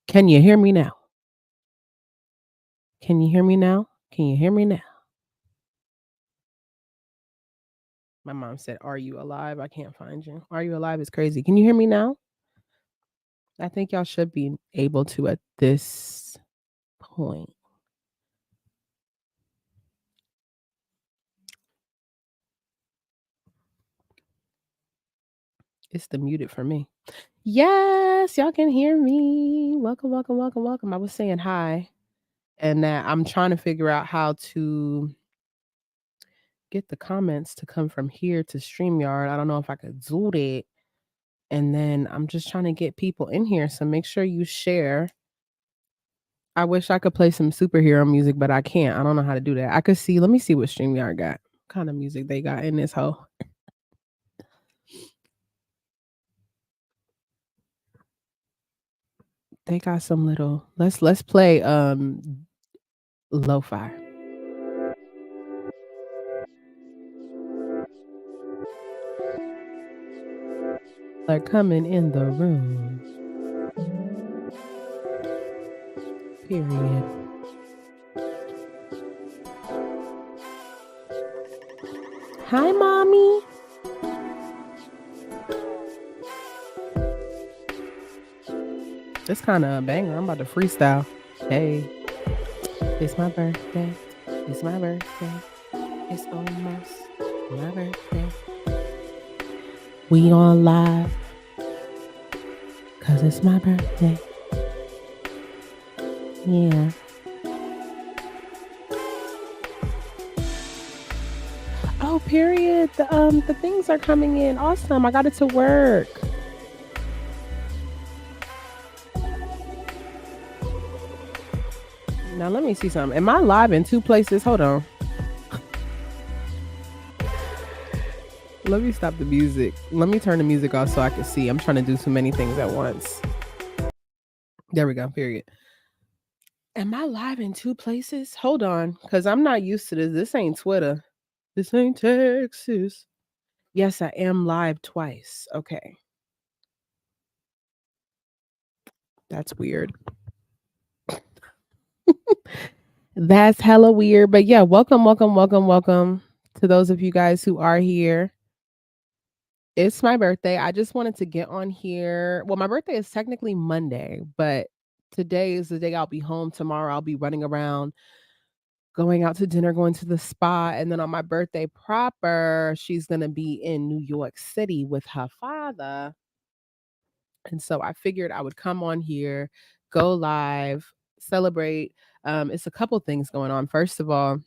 Can you hear me now? Can you hear me now? Can you hear me now? My mom said, "Are you alive? I can't find you. Are you alive? It's crazy. Can you hear me now?" I think y'all should be able to at this point. It's the muted for me. Yes, y'all can hear me. Welcome, welcome, welcome, welcome. I was saying hi, and that I'm trying to figure out how to get the comments to come from here to StreamYard. I don't know if I could do that. And then I'm just trying to get people in here. So make sure you share. I wish I could play some superhero music, but I can't. I don't know how to do that. I could see, let me see what StreamYard got. What kind of music they got in this hole. They got some little let's play lo-fi. They're coming in the room. Period. Hi, mommy. This kind of a banger. I'm about to freestyle. Hey, it's my birthday. It's my birthday. It's almost my birthday. We on live. Cause it's my birthday. Yeah. Oh, period. The things are coming in. Awesome. I got it to work. Now let me see something. Am I live in 2 places? Hold on. Let me stop the music. Let me turn the music off so I can see. I'm trying to do too many things at once. There we go. Period. Am I live in 2 places? Hold on, because I'm not used to this. This ain't Twitter. This ain't Texas. Yes, I am live twice. Okay. That's weird. That's hella weird. But yeah, welcome, welcome, welcome, welcome to those of you guys who are here. It's my birthday. I just wanted to get on here. Well, my birthday is technically Monday, but today is the day I'll be home. Tomorrow I'll be running around, going out to dinner, going to the spa. And then on my birthday proper, she's going to be in New York City with her father. And so I figured I would come on here, go live, celebrate. It's a couple things going on. First of all,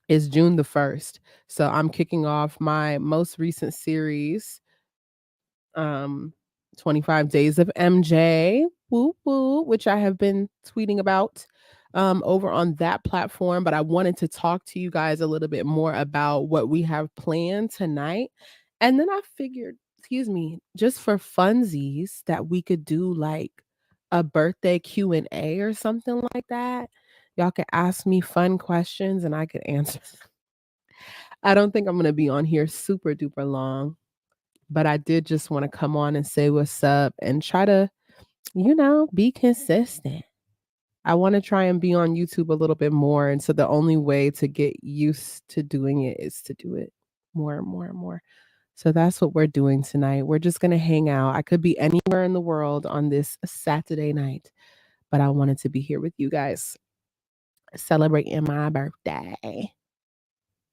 it's June the 1st. So I'm kicking off my most recent series, um 25 Days of MJ, woo woo, which I have been tweeting about over on that platform. But I wanted to talk to you guys a little bit more about what we have planned tonight. And then I figured, excuse me, just for funsies, that we could do like a birthday Q&A or something like that. Y'all could ask me fun questions and I could answer. I don't think I'm going to be on here super duper long, but I did just want to come on and say what's up and try to, be consistent. I want to try and be on YouTube a little bit more. And so the only way to get used to doing it is to do it more and more and more. So that's what we're doing tonight. We're just going to hang out. I could be anywhere in the world on this Saturday night, but I wanted to be here with you guys celebrating my birthday.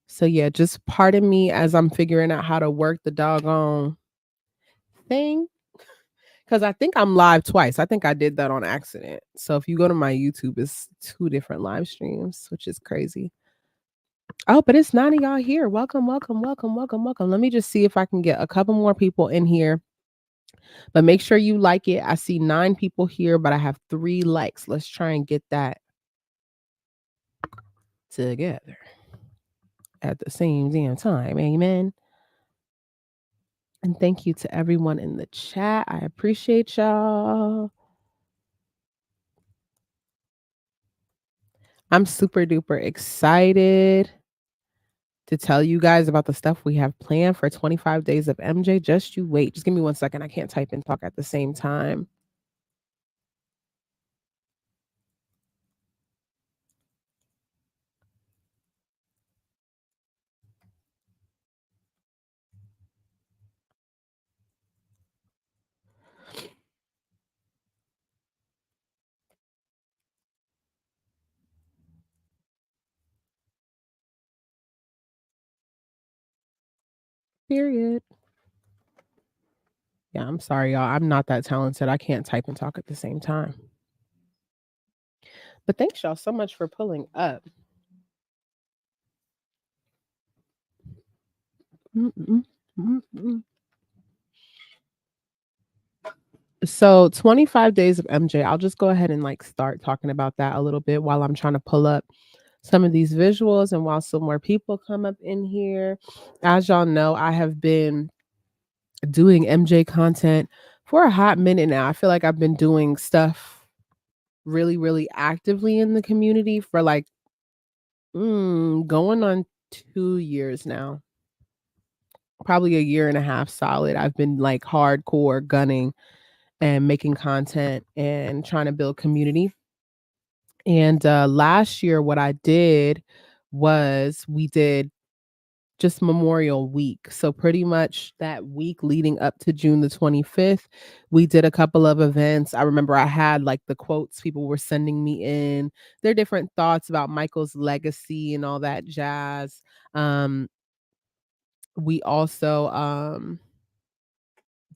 So yeah, just pardon me as I'm figuring out how to work the doggone thing. Because I think I'm live twice. I think I did that on accident. So if you go to my YouTube, it's 2 different live streams, which is crazy. Oh, but it's 9 of y'all here. Welcome, welcome, welcome, welcome, welcome. Let me just see if I can get a couple more people in here. But make sure you like it. I see 9 people here, but I have 3 likes. Let's try and get that together at the same damn time. Amen. And thank you to everyone in the chat. I appreciate y'all. I'm super duper excited to tell you guys about the stuff we have planned for 25 Days of MJ. Just you wait. Just give me 1 second. I can't type and talk at the same time. Period. Yeah, I'm sorry, y'all. I'm not that talented. I can't type and talk at the same time. But thanks y'all so much for pulling up. Mm, mm, mm, mm. So 25 days of MJ, I'll just go ahead and like start talking about that a little bit while I'm trying to pull up some of these visuals and while some more people come up in here. As y'all know, I have been doing MJ content for a hot minute now. I feel like I've been doing stuff really, really actively in the community for like going on 2 years now. Probably a year and a half solid. I've been like hardcore gunning and making content and trying to build community. And last year, what I did was we did just Memorial Week. So pretty much that week leading up to June the 25th, we did a couple of events. I remember I had like the quotes people were sending me in, their different thoughts about Michael's legacy and all that jazz. Um, we also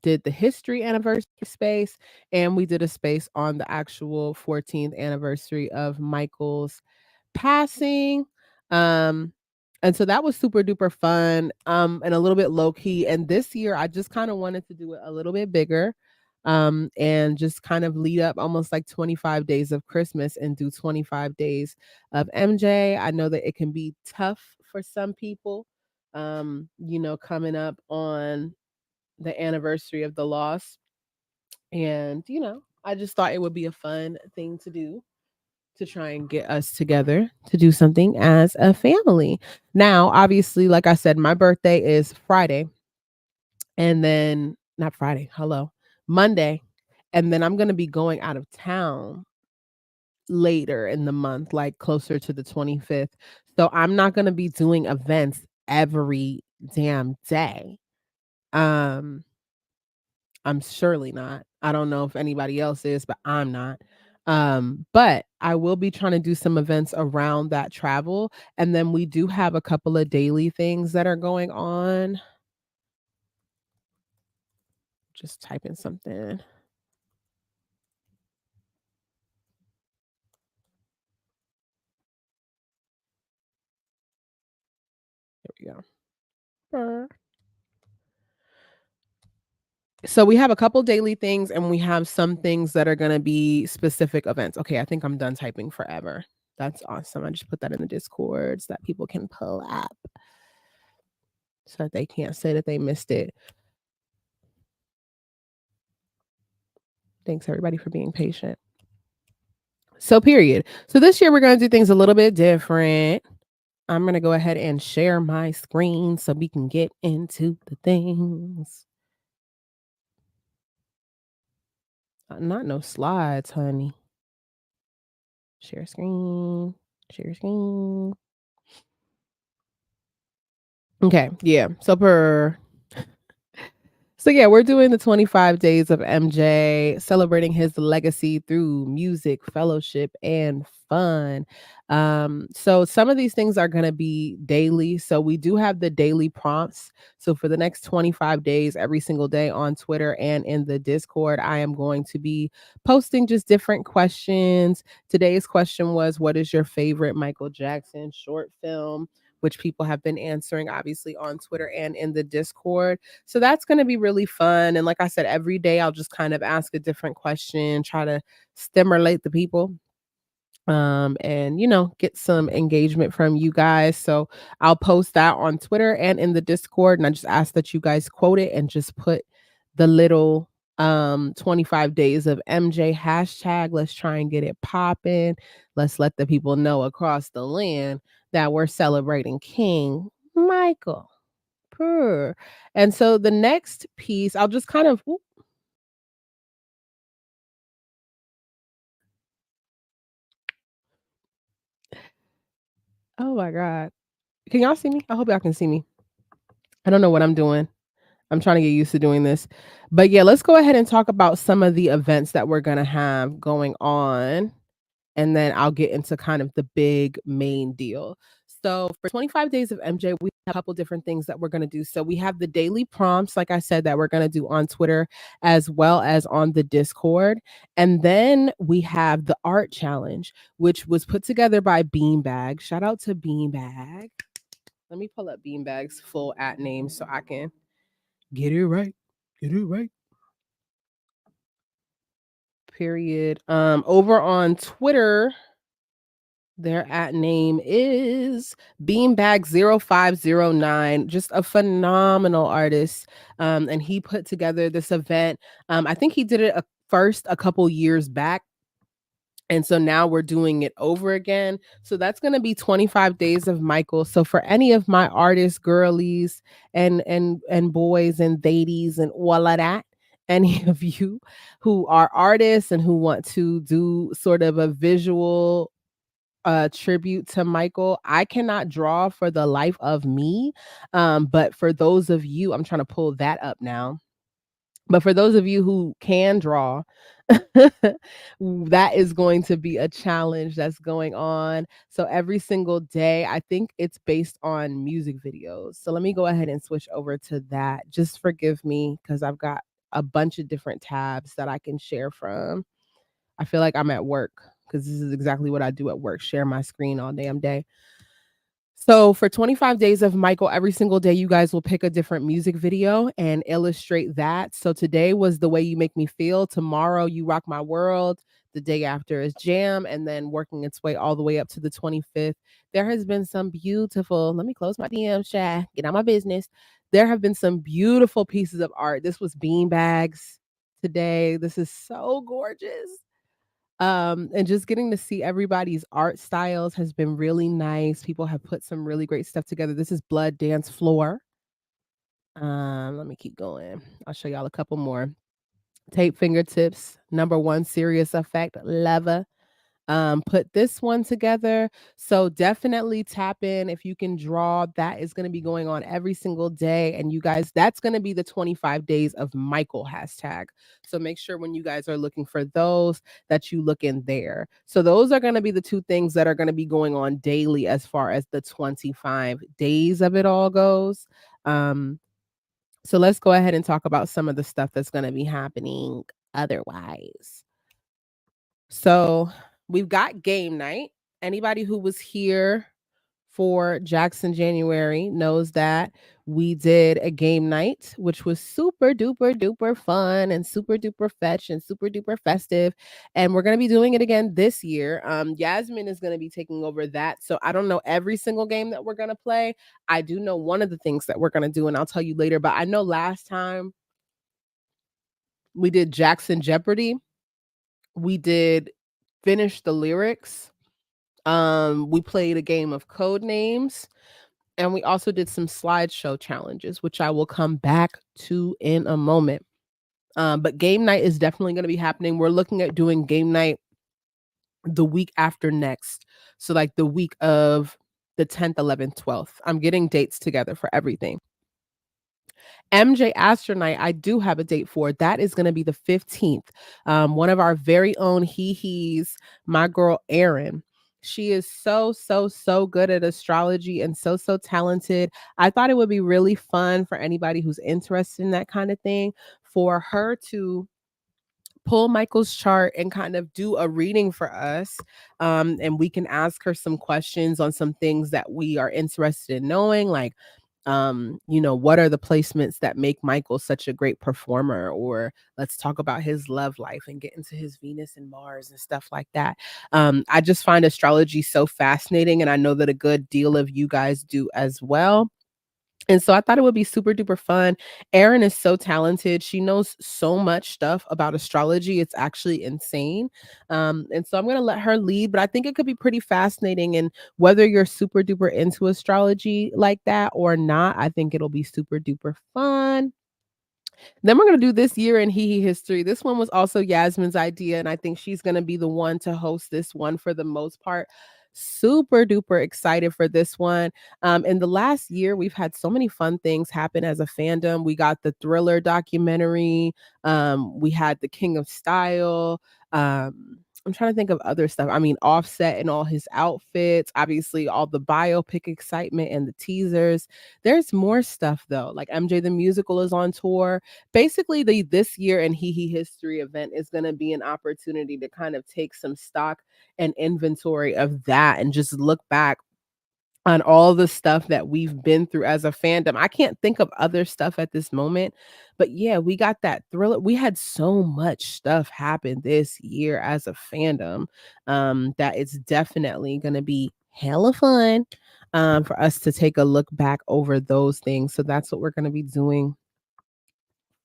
did the history anniversary space, and we did a space on the actual 14th anniversary of Michael's passing. Um, and so that was super duper fun, and a little bit low key. And this year, I just kind of wanted to do it a little bit bigger, and just kind of lead up almost like 25 days of Christmas and do 25 days of MJ. I know that it can be tough for some people, coming up on the anniversary of the loss. And, I just thought it would be a fun thing to do to try and get us together to do something as a family. Now, obviously, like I said, my birthday is Friday and then not Friday, hello, Monday. And then I'm going to be going out of town later in the month, like closer to the 25th. So I'm not going to be doing events every damn day. Um, I'm surely not. I don't know if anybody else is, but I'm not. But I will be trying to do some events around that travel. And then we do have a couple of daily things that are going on. Just type in something. Here we go. Brr. So we have a couple daily things and we have some things that are going to be specific events. Okay, I think I'm done typing forever. That's awesome. I just put that in the Discord so that people can pull up so that they can't say that they missed it. Thanks everybody for being patient. So period. So this year we're going to do things a little bit different. I'm going to go ahead and share my screen so we can get into the things. Not no slides, honey. Share screen. Share screen. Okay, yeah. So yeah, we're doing the 25 days of MJ, celebrating his legacy through music, fellowship, and fun. So some of these things are going to be daily. So we do have the daily prompts. So for the next 25 days, every single day on Twitter and in the Discord, I am going to be posting just different questions. Today's question was, what is your favorite Michael Jackson short film? Which people have been answering obviously on Twitter and in the Discord. So that's going to be really fun. And like I said, every day I'll just kind of ask a different question, try to stimulate the people, and get some engagement from you guys. So I'll post that on Twitter and in the Discord, and I just ask that you guys quote it and just put the little 25 days of MJ hashtag. Let's try and get it popping. Let's let the people know across the land that we're celebrating King Michael. Purr. And so the next piece, I'll just kind of oh my god. Can y'all see me? I hope y'all can see me. I don't know what I'm doing. I'm trying to get used to doing this. But yeah, let's go ahead and talk about some of the events that we're going to have going on. And then I'll get into kind of the big main deal. So for 25 days of MJ, we a couple different things that we're going to do. So we have the daily prompts, like I said, that we're going to do on Twitter as well as on the Discord. And then we have the art challenge, which was put together by Beanbag. Shout out to Beanbag. Let me pull up Beanbag's full at name so I can get it right. Get it right. Period. Over on Twitter, their at name is Beanbag0509, just a phenomenal artist. And he put together this event. I think he did it first a couple years back. And so now we're doing it over again. So that's going to be 25 days of Michael. So for any of my artists, girlies, and boys and ladies and all of that, any of you who are artists and who want to do sort of a visual tribute to Michael. I cannot draw for the life of me. But for those of you, I'm trying to pull that up now. But for those of you who can draw, that is going to be a challenge that's going on. So every single day, I think it's based on music videos. So let me go ahead and switch over to that. Just forgive me because I've got a bunch of different tabs that I can share from. I feel like I'm at work because this is exactly what I do at work, share my screen all damn day. So for 25 days of Michael, every single day you guys will pick a different music video and illustrate that. So today was The Way You Make Me Feel. Tomorrow, You Rock My World. The day after is Jam, and then working its way all the way up to the 25th. There has been some beautiful, let me close my DM chat, get out my business. There have been some beautiful pieces of art. This was Beanbags today. This is so gorgeous. And just getting to see everybody's art styles has been really nice. People have put some really great stuff together. This is Blood Dance Floor. Let me keep going. I'll show y'all a couple more. Tape Fingertips, number one, Serious Effect, Leva. Put this one together. So definitely tap in if you can draw. That is going to be going on every single day. And you guys, that's going to be the 25 days of Michael hashtag. So make sure when you guys are looking for those that you look in there. So those are going to be the two things that are going to be going on daily as far as the 25 days of it all goes. So let's go ahead and talk about some of the stuff that's going to be happening otherwise. So we've got game night. Anybody who was here for Jackson January knows that we did a game night, which was super duper duper fun and super duper fetch and super duper festive. And we're going to be doing it again this year. Yasmin is going to be taking over that. So I don't know every single game that we're going to play. I do know one of the things that we're going to do, and I'll tell you later. But I know last time we did Jackson Jeopardy, we did Finish the Lyrics. We played a game of code names, and we also did some slideshow challenges, which I will come back to in a moment. But game night is definitely going to be happening. We're looking at doing game night the week after next. So like the week of the 10th, 11th, 12th. I'm getting dates together for everything. MJ Astronaut, I do have a date for. That is going to be the 15th. One of our very own he's my girl Erin. She is so good at astrology and so talented. I thought it would be really fun for anybody who's interested in that kind of thing for her to pull Michael's chart and kind of do a reading for us. And we can ask her some questions on some things that we are interested in knowing, like what are the placements that make Michael such a great performer, or let's talk about his love life and get into his Venus and Mars and stuff like that. I just find astrology so fascinating, and I know that a good deal of you guys do as well. And so I thought it would be super duper fun. Erin is so talented. She knows so much stuff about astrology. It's actually insane. And so I'm going to let her lead, but I think it could be pretty fascinating. And whether you're super duper into astrology like that or not, I think it'll be super duper fun. Then we're going to do this year in Hee Hee history. This one was also Yasmin's idea, and I think she's going to be the one to host this one for the most part. Super duper excited for this one. In the last year, we've had so many fun things happen as a fandom. We got the Thriller documentary. We had the King of Style. I'm trying to think of other stuff. I mean, Offset and all his outfits, obviously all the biopic excitement and the teasers. There's more stuff though. Like MJ the Musical is on tour. Basically, the This Year in Hee History event is going to be an opportunity to kind of take some stock and inventory of that and just look back on all the stuff that we've been through as a fandom. I can't think of other stuff at this moment, but yeah, we got that Thriller. We had so much stuff happen this year as a fandom, that it's definitely gonna be hella fun, for us to take a look back over those things. So that's what we're gonna be doing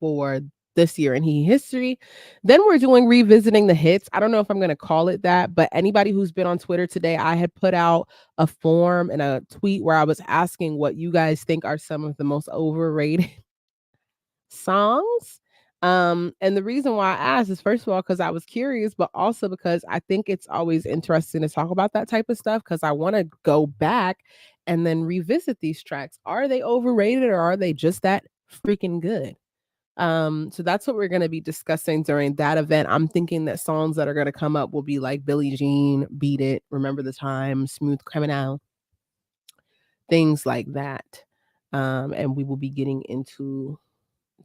for this year in history. Then we're doing revisiting the hits. I don't know if I'm going to call it that, but anybody who's been on Twitter today, I had put out a form and a tweet where I was asking what you guys think are some of the most overrated songs. And the reason why I asked is first of all, because I was curious, but also because I think it's always interesting to talk about that type of stuff because I want to go back and then revisit these tracks. Are they overrated or are they just that freaking good? So that's what we're gonna be discussing during that event. I'm thinking that songs that are gonna come up will be like Billie Jean, Beat It, Remember the Time, Smooth Criminal, things like that. And we will be getting into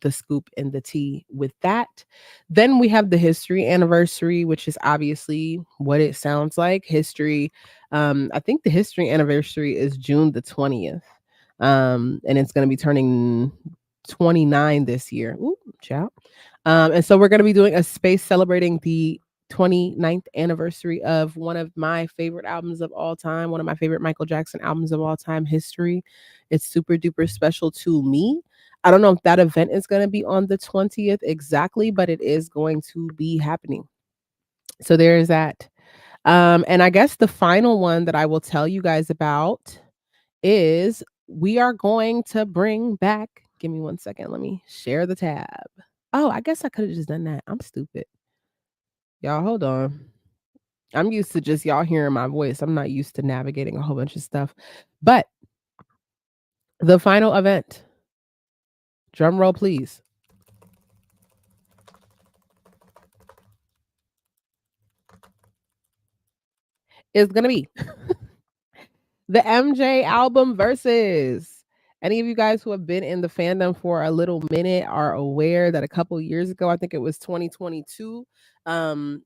the scoop and the tea with that. Then we have the history anniversary, which is obviously what it sounds like. History. I think the history anniversary is June the 20th. And it's going to be turning 29 this year. Ooh, ciao. And so we're going to be doing a space celebrating the 29th anniversary of one of my favorite albums of all time, one of my favorite Michael Jackson albums of all time, History. It's super duper special to me. I don't know if that event is going to be on the 20th exactly, but it is going to be happening. So there is that. And I guess the final one that I will tell you guys about is we are going to bring back, give me one second, let me share the tab. Oh, I guess I could have just done that. I'm stupid. Y'all, hold on. I'm used to just y'all hearing my voice. I'm not used to navigating a whole bunch of stuff. But the final event, drum roll, please, is going to be the MJ album versus. Any of you guys who have been in the fandom for a little minute are aware that a couple years ago, I think it was 2022,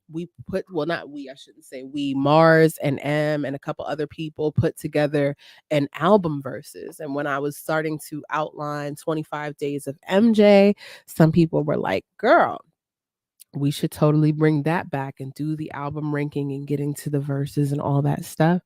we put, well, not we, I shouldn't say we, Mars and M and a couple other people put together an album versus. And when I was starting to outline 25 days of MJ, some people were like, girl, we should totally bring that back and do the album ranking and getting to the verses and all that stuff.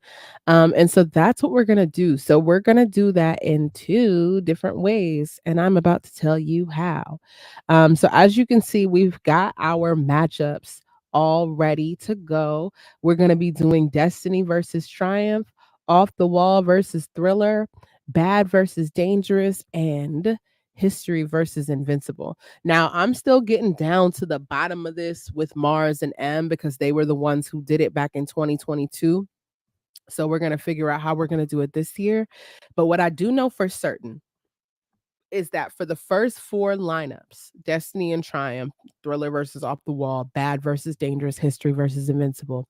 And so that's what we're going to do. So we're going to do that in two different ways. And I'm about to tell you how. So as you can see, we've got our matchups all ready to go. We're going to be doing Destiny versus Triumph, Off the Wall versus Thriller, Bad versus Dangerous, and History versus Invincible. Now, I'm still getting down to the bottom of this with Mars and M because they were the ones who did it back in 2022. So we're going to figure out how we're going to do it this year. But what I do know for certain is that for the first four lineups, Destiny and Triumph, Thriller versus Off the Wall, Bad versus Dangerous, History versus Invincible,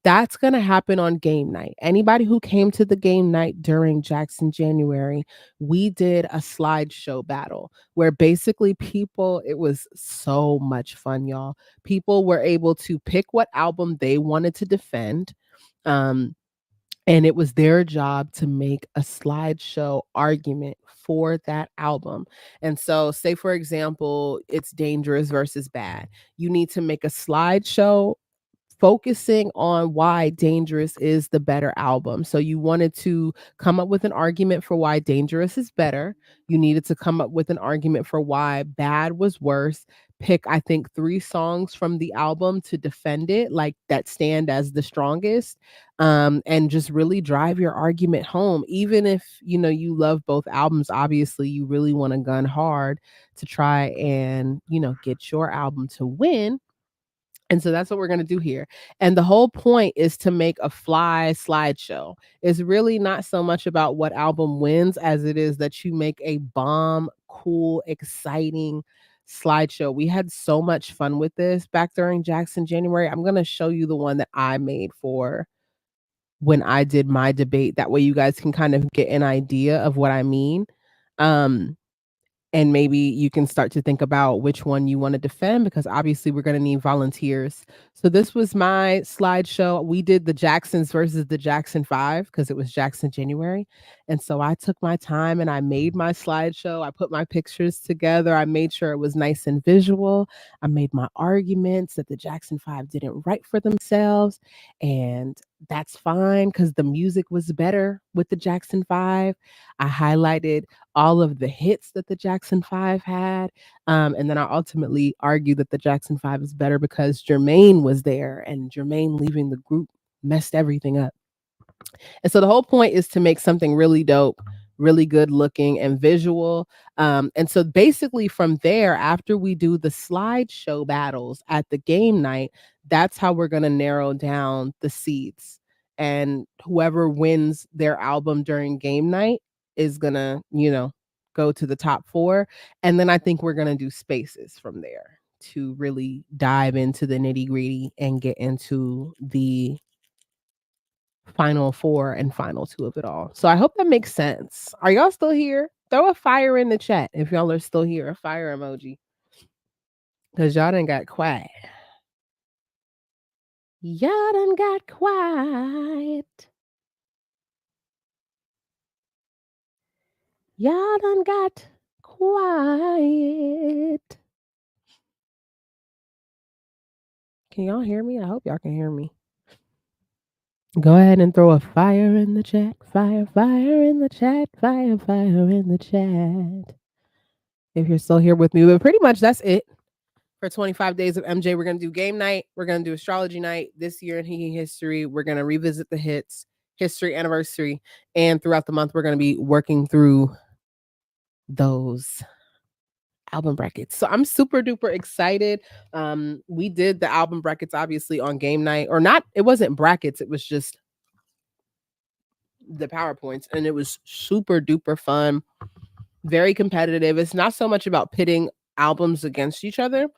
that's going to happen on game night. Anybody who came to the game night during Jackson January, we did a slideshow battle where basically people, it was so much fun, y'all. People were able to pick what album they wanted to defend. And it was their job to make a slideshow argument for that album. And so, say for example, it's Dangerous versus Bad. You need to make a slideshow focusing on why Dangerous is the better album. So you wanted to come up with an argument for why Dangerous is better. You needed to come up with an argument for why Bad was worse. Pick, I think, three songs from the album to defend it, like that stand as the strongest, and just really drive your argument home. Even if you know you love both albums, obviously you really want to gun hard to try and get your album to win, and so that's what we're going to do here. And the whole point is to make a fly slideshow. It's really not so much about what album wins as it is that you make a bomb, cool, exciting slideshow. We had so much fun with this back during Jackson January. I'm gonna show you the one that I made for when I did my debate. That way you guys can kind of get an idea of what I mean. Um, and maybe you can start to think about which one you want to defend because obviously we're going to need volunteers. So this was my slideshow. We did the Jacksons versus the Jackson 5 because it was Jackson January. And so I took my time and I made my slideshow. I put my pictures together. I made sure it was nice and visual. I made my arguments that the Jackson 5 didn't write for themselves. And that's fine because the music was better with the Jackson 5. I highlighted all of the hits that the Jackson 5 had. And then I ultimately argued that the Jackson 5 is better because Jermaine was there, and Jermaine leaving the group messed everything up. And so the whole point is to make something really dope, really good looking and visual. And so basically from there, after we do the slideshow battles at the game night, that's how we're going to narrow down the seeds. And whoever wins their album during game night is going to, go to the top 4. And then I think we're going to do spaces from there to really dive into the nitty gritty and get into the final 4 and final 2 of it all. So I hope that makes sense. Are y'all still here? Throw a fire in the chat if y'all are still here, a fire emoji. Because y'all done got quiet. Y'all done got quiet. Y'all done got quiet. Can y'all hear me? I hope y'all can hear me. Go ahead and throw a fire in the chat. Fire, fire in the chat. Fire, fire in the chat. If you're still here with me. But pretty much that's it for 25 days of MJ. We're going to do game night. We're going to do astrology night. This year in He History, we're going to revisit the hits, history anniversary. And throughout the month, we're going to be working through those album brackets. So I'm super duper excited. We did the album brackets obviously on game night, or not. It wasn't brackets. It was just the PowerPoints, and it was super duper fun, very competitive. It's not so much about pitting albums against each other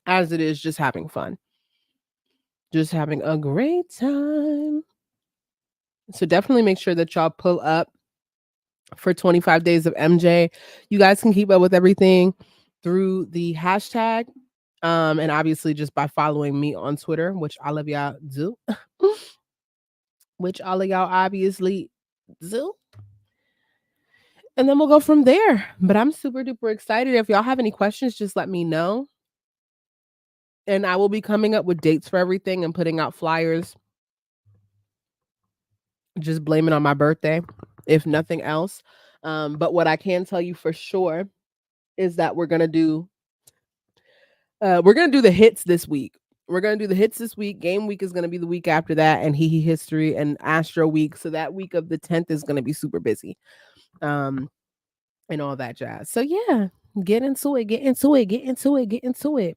as it is just having fun, just having a great time. So definitely make sure that y'all pull up for 25 days of MJ. You guys can keep up with everything through the hashtag, and obviously just by following me on Twitter, which all of y'all do. Which all of y'all obviously do. And then we'll go from there. But I'm super duper excited. If y'all have any questions, just let me know. And I will be coming up with dates for everything and putting out flyers. Just blame it on my birthday, if nothing else. But what I can tell you for sure is that we're gonna do the hits this week. We're gonna do the hits this week. Game week is gonna be the week after that, and He History and Astro Week. So that week of the 10th is gonna be super busy. And all that jazz. So yeah, get into it, get into it, get into it, get into it.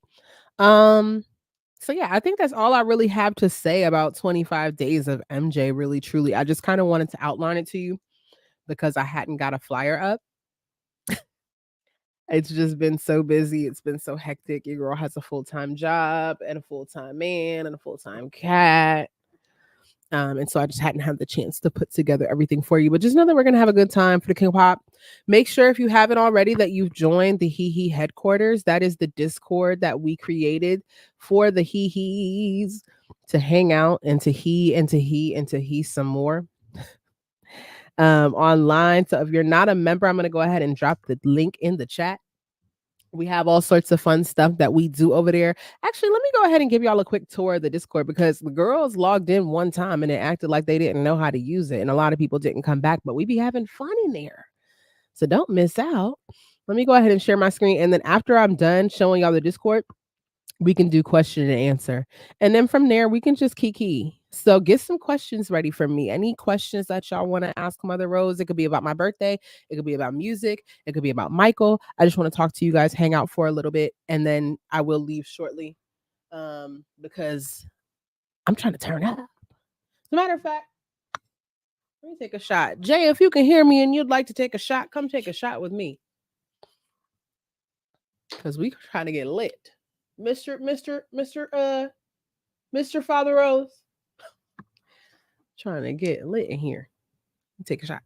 So yeah, I think that's all I really have to say about 25 days of MJ, really truly. I just kind of wanted to outline it to you because I hadn't got a flyer up. It's just been so busy. It's been so hectic. Your girl has a full-time job and a full-time man and a full-time cat. And so I just hadn't had the chance to put together everything for you. But just know that we're going to have a good time for the King Pop. Make sure if you haven't already that you've joined the He headquarters. That is the Discord that we created for the He's to hang out and to he some more online. So if you're not a member, I'm going to go ahead and drop the link in the chat. We have all sorts of fun stuff that we do over there. Actually, let me go ahead and give y'all a quick tour of the Discord because the girls logged in one time and it acted like they didn't know how to use it. And a lot of people didn't come back, but we be having fun in there. So don't miss out. Let me go ahead and share my screen. And then after I'm done showing y'all the Discord, we can do question and answer. And then from there, we can just kiki. So get some questions ready for me. Any questions that y'all want to ask Mother Rose? It could be about my birthday. It could be about music. It could be about Michael. I just want to talk to you guys, hang out for a little bit, and then I will leave shortly because I'm trying to turn up. As a matter of fact, let me take a shot. Jay, if you can hear me and you'd like to take a shot, come take a shot with me. because we trying to get lit. Mr. Father Rose. Trying to get lit in here. Take a shot.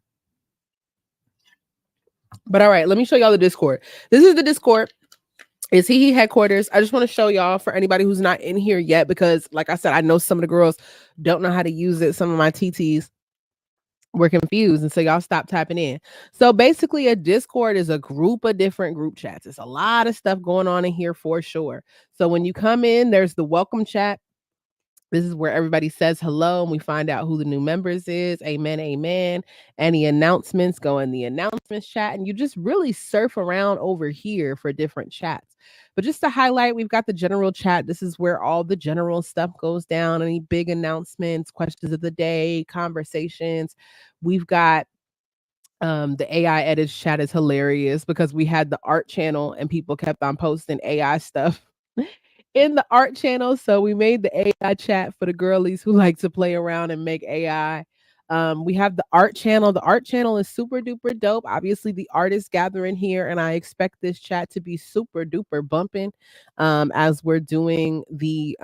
But all right, let me show y'all the Discord. This is the Discord. It's Hee Hee headquarters. I just want to show y'all for anybody who's not in here yet, because like I said, I know some of the girls don't know how to use it. Some of my TTs were confused, and so y'all stop tapping in. So basically, a Discord is a group of different group chats. It's a lot of stuff going on in here for sure. So when you come in, there's the welcome chat. This is where everybody says hello and we find out who the new members is. Amen, amen. Any announcements, go in the announcements chat, and you just really surf around over here for different chats. But just to highlight, we've got the general chat. This is where all the general stuff goes down. Any big announcements, questions of the day, conversations. We've got the AI edits chat is hilarious because we had the art channel and people kept on posting AI stuff in the art channel. So we made the AI chat for the girlies who like to play around and make AI. We have the art channel. The art channel is super duper dope. Obviously, the artists gather in here, and I expect this chat to be super duper bumping as we're doing the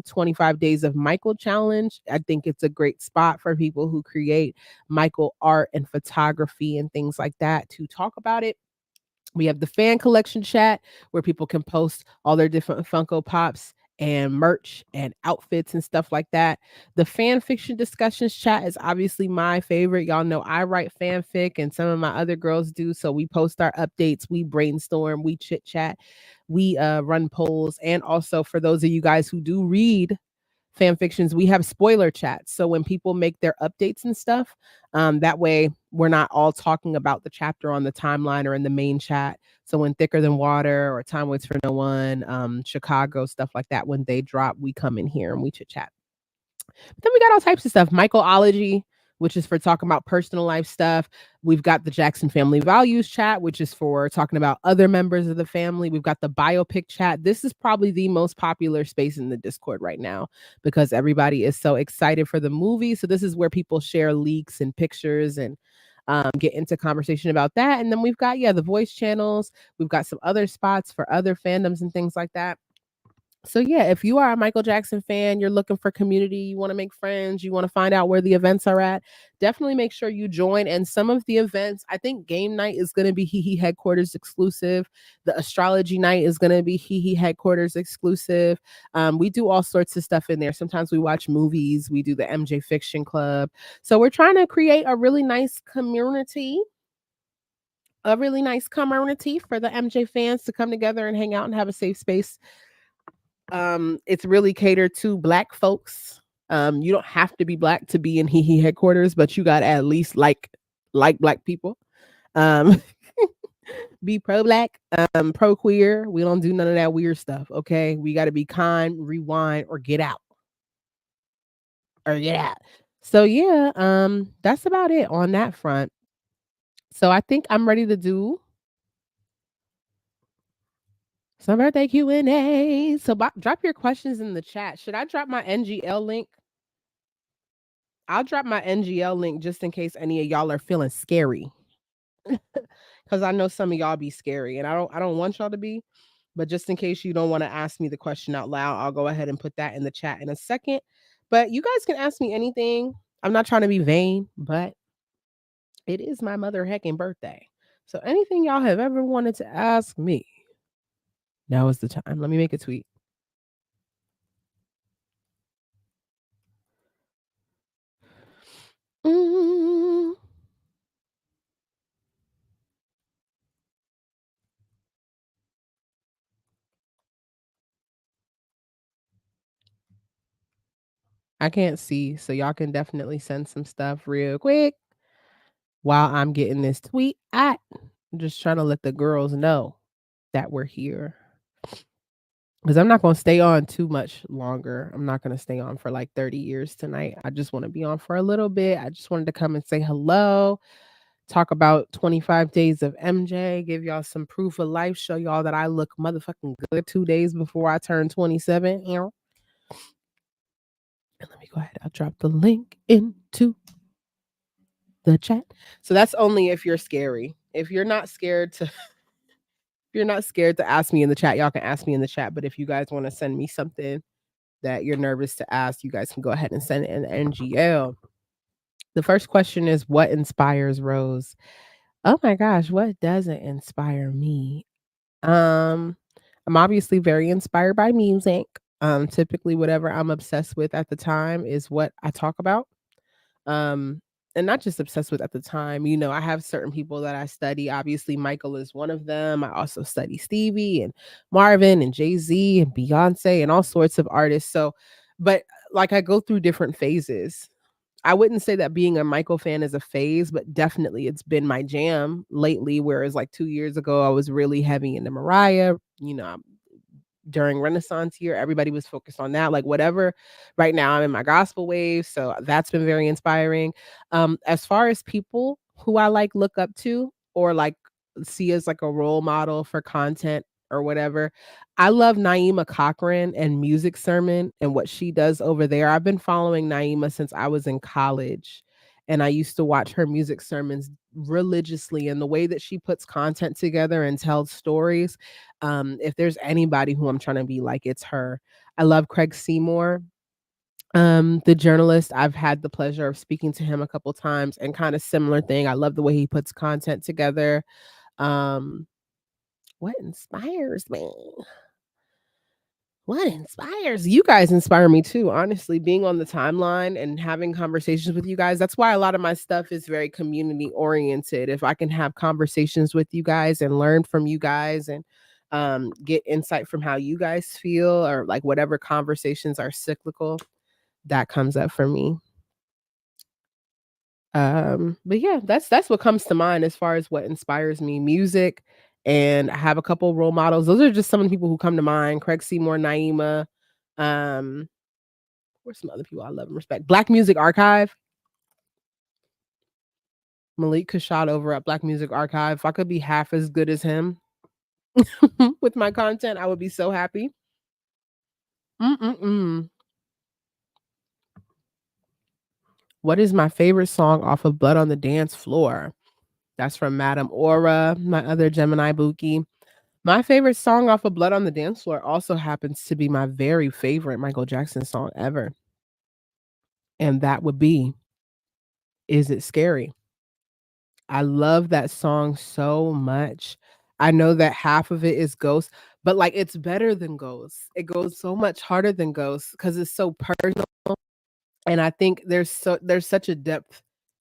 25 Days of Michael challenge. I think it's a great spot for people who create Michael art and photography and things like that to talk about it. We have the fan collection chat where people can post all their different Funko Pops and merch and outfits and stuff like that. The fan fiction discussions chat is obviously my favorite. Y'all know I write fanfic and some of my other girls do. So we post our updates, we brainstorm, we chit chat, we run polls. And also for those of you guys who do read fan fictions, we have spoiler chats. So when people make their updates and stuff, that way we're not all talking about the chapter on the timeline or in the main chat. So when Thicker Than Water or Time Waits for No One, Chicago, stuff like that, when they drop, we come in here and we chit chat. Then we got all types of stuff. Michaelology, which is for talking about personal life stuff. We've got the Jackson Family Values chat, which is for talking about other members of the family. We've got the biopic chat. This is probably the most popular space in the Discord right now because everybody is so excited for the movie. So this is where people share leaks and pictures and get into conversation about that. And then we've got, the voice channels. We've got some other spots for other fandoms and things like that. So if you are a Michael Jackson fan, you're looking for community, you want to make friends, you want to find out where the events are at, definitely make sure you join. And some of the events, I think game night is going to be Hee Hee headquarters exclusive. The astrology night is going to be Hee Hee headquarters exclusive. We do all sorts of stuff in there. Sometimes we watch movies, we do the MJ Fiction Club. So we're trying to create a really nice community. A really nice community for the MJ fans to come together and hang out and have a safe space. It's really catered to Black folks. You don't have to be Black to be in Hee Hee headquarters, but you got to at least like Black people. Be pro-Black, pro-queer. We don't do none of that weird stuff, okay? We got to be kind, rewind, or get out. So that's about it on that front. So I think I'm ready to do some birthday Q&A. So drop your questions in the chat. Should I drop my NGL link? I'll drop my NGL link just in case any of y'all are feeling scary. Cuz I know some of y'all be scary and I don't want y'all to be, but just in case you don't want to ask me the question out loud, I'll go ahead and put that in the chat in a second. But you guys can ask me anything. I'm not trying to be vain, but it is my mother hecking birthday. So anything y'all have ever wanted to ask me, now is the time. Let me make a tweet. I can't see, so y'all can definitely send some stuff real quick while I'm getting this tweet at. I'm just trying to let the girls know that we're here. Because I'm not going to stay on too much longer. I'm not going to stay on for like 30 years tonight. I just want to be on for a little bit. I just wanted to come and say hello, talk about 25 days of MJ, give y'all some proof of life, show y'all that I look motherfucking good 2 days before I turn 27. And let me go ahead. I'll drop the link into the chat. So that's only if you're scary. If you're not scared to If you're not scared to ask me in the chat, y'all can ask me in the chat. But if you guys want to send me something that you're nervous to ask, you guys can go ahead and send it in NGL. The first question is, what inspires Rose? Oh my gosh, what doesn't inspire me? I'm obviously very inspired by music. Typically whatever I'm obsessed with at the time is what I talk about. Um, and not just obsessed with at the time, I have certain people that I study. Obviously, Michael is one of them. I also study Stevie and Marvin and Jay-Z and Beyonce and all sorts of artists. So, but like I go through different phases. I wouldn't say that being a Michael fan is a phase, but definitely it's been my jam lately. Whereas like 2 years ago, I was really heavy into Mariah. During Renaissance year, everybody was focused on that, like, whatever. Right now, I'm in my gospel wave, so that's been very inspiring. As far as people who I, like, look up to or, like, see as, like, a role model for content or whatever, I love Naima Cochran and Music Sermon and what she does over there. I've been following Naima since I was in college, and I used to watch her music sermons religiously, and the way that she puts content together and tells stories, if there's anybody who I'm trying to be like, it's her. I love Craig Seymour, the journalist. I've had the pleasure of speaking to him a couple times and kind of similar thing. I love the way he puts content together. Um, what inspires me? What inspires you guys inspire me too, honestly, being on the timeline and having conversations with you guys. That's why a lot of my stuff is very community oriented. If I can have conversations with you guys and learn from you guys and get insight from how you guys feel or like whatever conversations are cyclical, that comes up for me. But yeah, that's what comes to mind as far as what inspires me. Music, and I have a couple role models. Those are just some of the people who come to mind. Craig Seymour, Naima. Um, where's some other people I love and respect? Black Music Archive. Malik Kashad over at Black Music Archive. If I could be half as good as him with my content, I would be so happy. Mm-mm-mm. What is my favorite song off of Blood on the Dance Floor? That's from Madame Aura, my other Gemini Buki. My favorite song off of Blood on the Dance Floor also happens to be my very favorite Michael Jackson song ever, and that would be "Is It Scary?" I love that song so much. I know that half of it is Ghost, but, like, it's better than Ghost. It goes so much harder than Ghost because it's so personal, and I think there's such a depth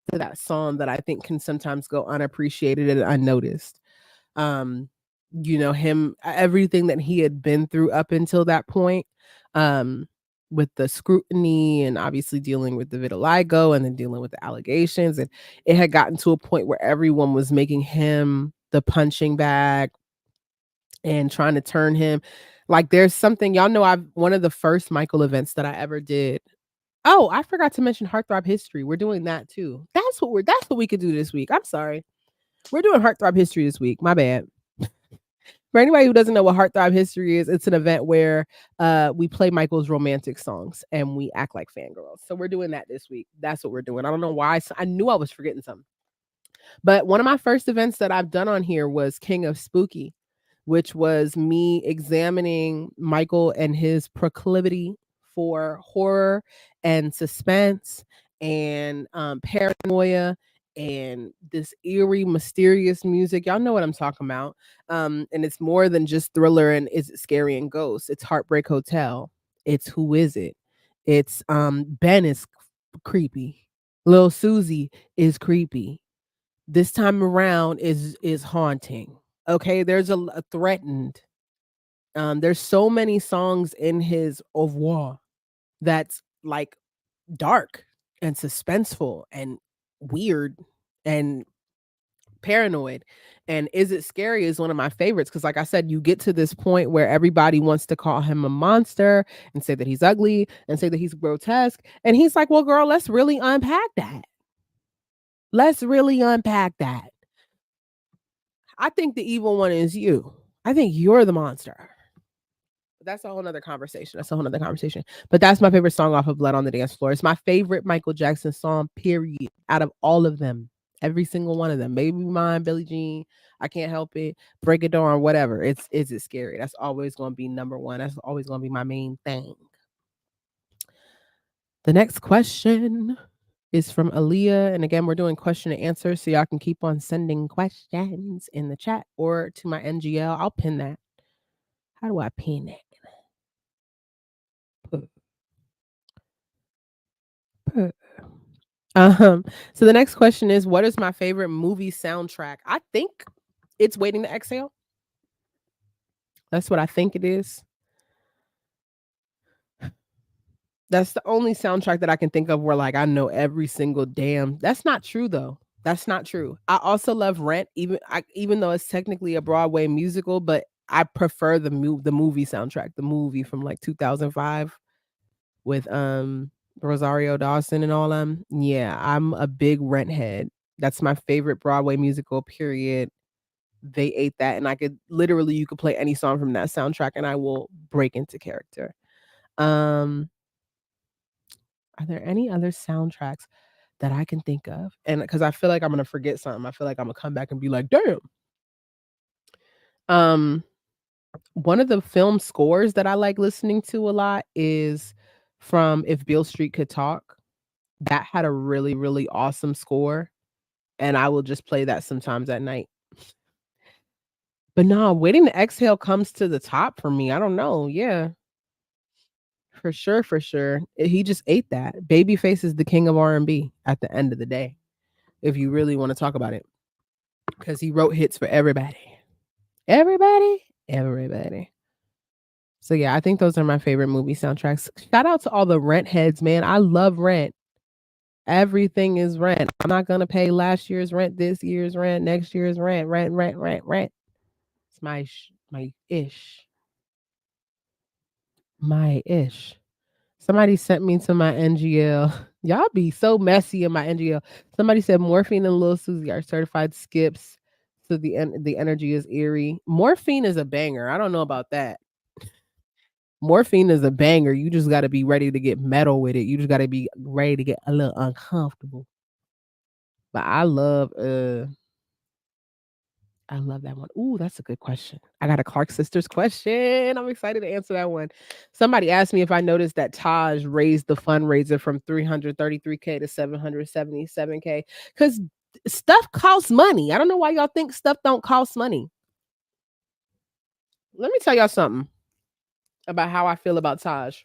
to that song that I think can sometimes go unappreciated and unnoticed. Um, him everything that he had been through up until that point, um, with the scrutiny and obviously dealing with the vitiligo and then dealing with the allegations, and it had gotten to a point where everyone was making him the punching bag and trying to turn him like, there's something y'all know I've one of the first Michael events that I ever did. Oh, I forgot to mention Heartthrob History. We're doing that too. That's what we could do this week. I'm sorry. We're doing Heartthrob History this week. My bad. For anybody who doesn't know what Heartthrob History is, it's an event where we play Michael's romantic songs and we act like fangirls. So we're doing that this week. That's what we're doing. I don't know why. I knew I was forgetting something. But one of my first events that I've done on here was King of Spooky, which was me examining Michael and his proclivity for horror and suspense and paranoia and this eerie, mysterious music. Y'all know what I'm talking about. And it's more than just Thriller and Is It Scary and Ghost. It's Heartbreak Hotel. It's Who Is It? It's Ben is creepy. Lil Susie is creepy. This time around is haunting. Okay, there's a threatened. There's so many songs in his au revoir that's like dark and suspenseful and weird and paranoid. And Is It Scary is one of my favorites because, like I said, you get to this point where everybody wants to call him a monster and say that he's ugly and say that he's grotesque. And he's like, well, girl, let's really unpack that. Let's really unpack that. I think the evil one is you. I think you're the monster. That's a whole nother conversation. That's a whole nother conversation. But that's my favorite song off of Blood on the Dance Floor. It's my favorite Michael Jackson song, period, out of all of them. Every single one of them. Baby Mine, Billie Jean, I Can't Help It, Break It Dawn, whatever. It's Is It Scary? That's always gonna be number one. That's always gonna be my main thing. The next question is from Aaliyah. And again, we're doing question and answer. So y'all can keep on sending questions in the chat or to my NGL. I'll pin that. How do I pin it? So the next question is, what is my favorite movie soundtrack? I think it's Waiting to Exhale. That's what I think it is. That's the only soundtrack that I can think of where like I know every single damn. That's not true though. That's not true. I also love Rent, even though it's technically a Broadway musical, but I prefer the movie soundtrack, the movie from like 2005 with Rosario Dawson and all them. Yeah, I'm a big Rent head. That's my favorite Broadway musical, period. They ate that, and you could play any song from that soundtrack and I will break into character. Are there any other soundtracks that I can think of? And because I feel like I'm gonna forget something. I feel like I'm gonna come back and be like, damn. One of the film scores that I like listening to a lot is from If Beale Street Could Talk. That had a really, really awesome score, and I will just play that sometimes at night. But no, Waiting to Exhale comes to the top for me. I don't know. Yeah. For sure, for sure. He just ate that. Babyface is the king of R&B at the end of the day, if you really want to talk about it, because he wrote hits for everybody. Everybody. So yeah, I think those are my favorite movie soundtracks. Shout out to all the Rent heads, man. I love Rent. Everything is Rent. I'm not gonna pay last year's rent, this year's rent, next year's rent. Rent. It's my ish. My ish. Somebody sent me to my NGL. Y'all be so messy in my NGL. Somebody said Morphine and Lil Susie are certified skips. So the energy is eerie. Morphine is a banger. I don't know about that. Morphine is a banger. You just got to be ready to get metal with it. You just got to be ready to get a little uncomfortable. But I love that one. Ooh, that's a good question. I got a Clark Sisters question. I'm excited to answer that one. Somebody asked me if I noticed that Taj raised the fundraiser from 333K to 777K because stuff costs money. I don't know why y'all think stuff don't cost money. Let me tell y'all something about how I feel about Taj.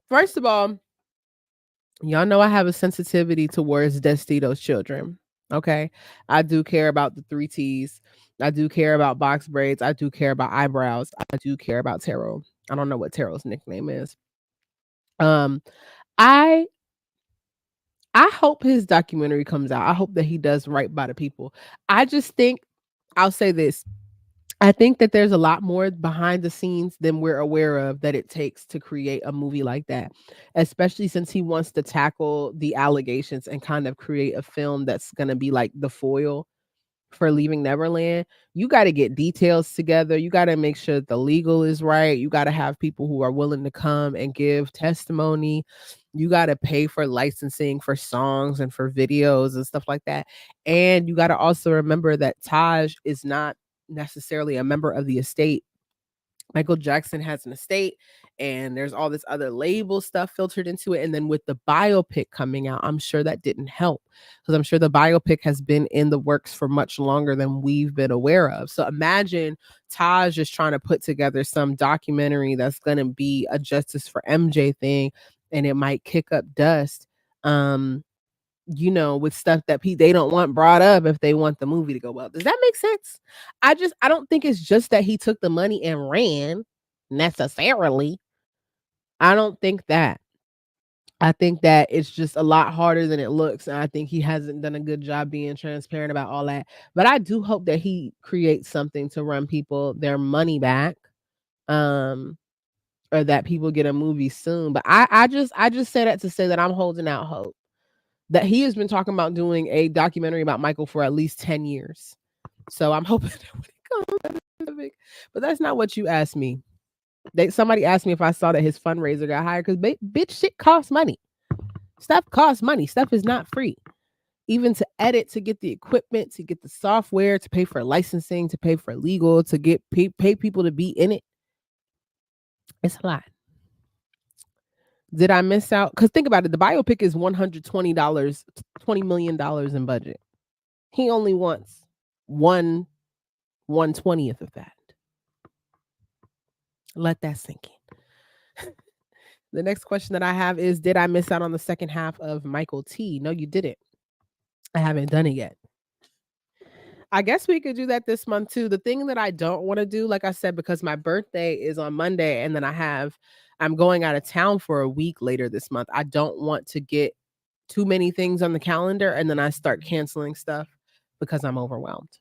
First of all, y'all know I have a sensitivity towards Destito's children. Okay. I do care about the 3 T's. I do care about box braids. I do care about eyebrows. I do care about Taro. I don't know what Taro's nickname is. I hope his documentary comes out. I hope that he does right by the people. I just think I'll say this. I think that there's a lot more behind the scenes than we're aware of that it takes to create a movie like that, especially since he wants to tackle the allegations and kind of create a film that's going to be like the foil for Leaving Neverland. You got to get details together. You got to make sure the legal is right. You got to have people who are willing to come and give testimony. You got to pay for licensing for songs and for videos and stuff like that. And you got to also remember that Taj is not necessarily a member of the estate. Michael Jackson has an estate and there's all this other label stuff filtered into it. And then with the biopic coming out, I'm sure that didn't help because I'm sure the biopic has been in the works for much longer than we've been aware of. So imagine Taj just trying to put together some documentary that's going to be a Justice for MJ thing and it might kick up dust. With stuff that they don't want brought up if they want the movie to go well. Does that make sense? I don't think it's just that he took the money and ran necessarily. I don't think that. I think that it's just a lot harder than it looks. And I think he hasn't done a good job being transparent about all that. But I do hope that he creates something to run people their money back. Or that people get a movie soon. But I just say that to say that I'm holding out hope. That he has been talking about doing a documentary about Michael for at least 10 years. So I'm hoping that when it comes, but that's not what you asked me. Somebody asked me if I saw that his fundraiser got higher because bitch shit costs money. Stuff costs money. Stuff is not free. even to edit, to get the equipment, to get the software, to pay for licensing, to pay for legal, to get pay people to be in it. It's a lot. Did I miss out? Because think about it, the biopic is $120, $20 million in budget. He only wants 1/20th of that. Let that sink in. The next question that I have is, did I miss out on the second half of Michael T? No, you didn't. I haven't done it yet. I guess we could do that this month too. The thing that I don't want to do, like I said, because my birthday is on Monday and then I'm going out of town for a week later this month. I don't want to get too many things on the calendar and then I start canceling stuff because I'm overwhelmed.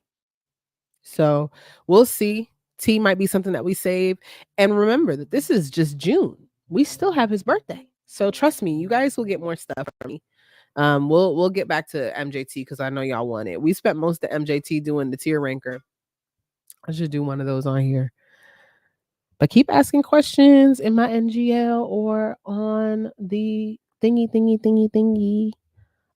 So we'll see. Tea might be something that we save. And remember that this is just June. We still have his birthday. So trust me, you guys will get more stuff from me. We'll get back to MJT because I know y'all want it. We spent most of MJT doing the tier ranker. I should do one of those on here. But keep asking questions in my NGL or on the thingy.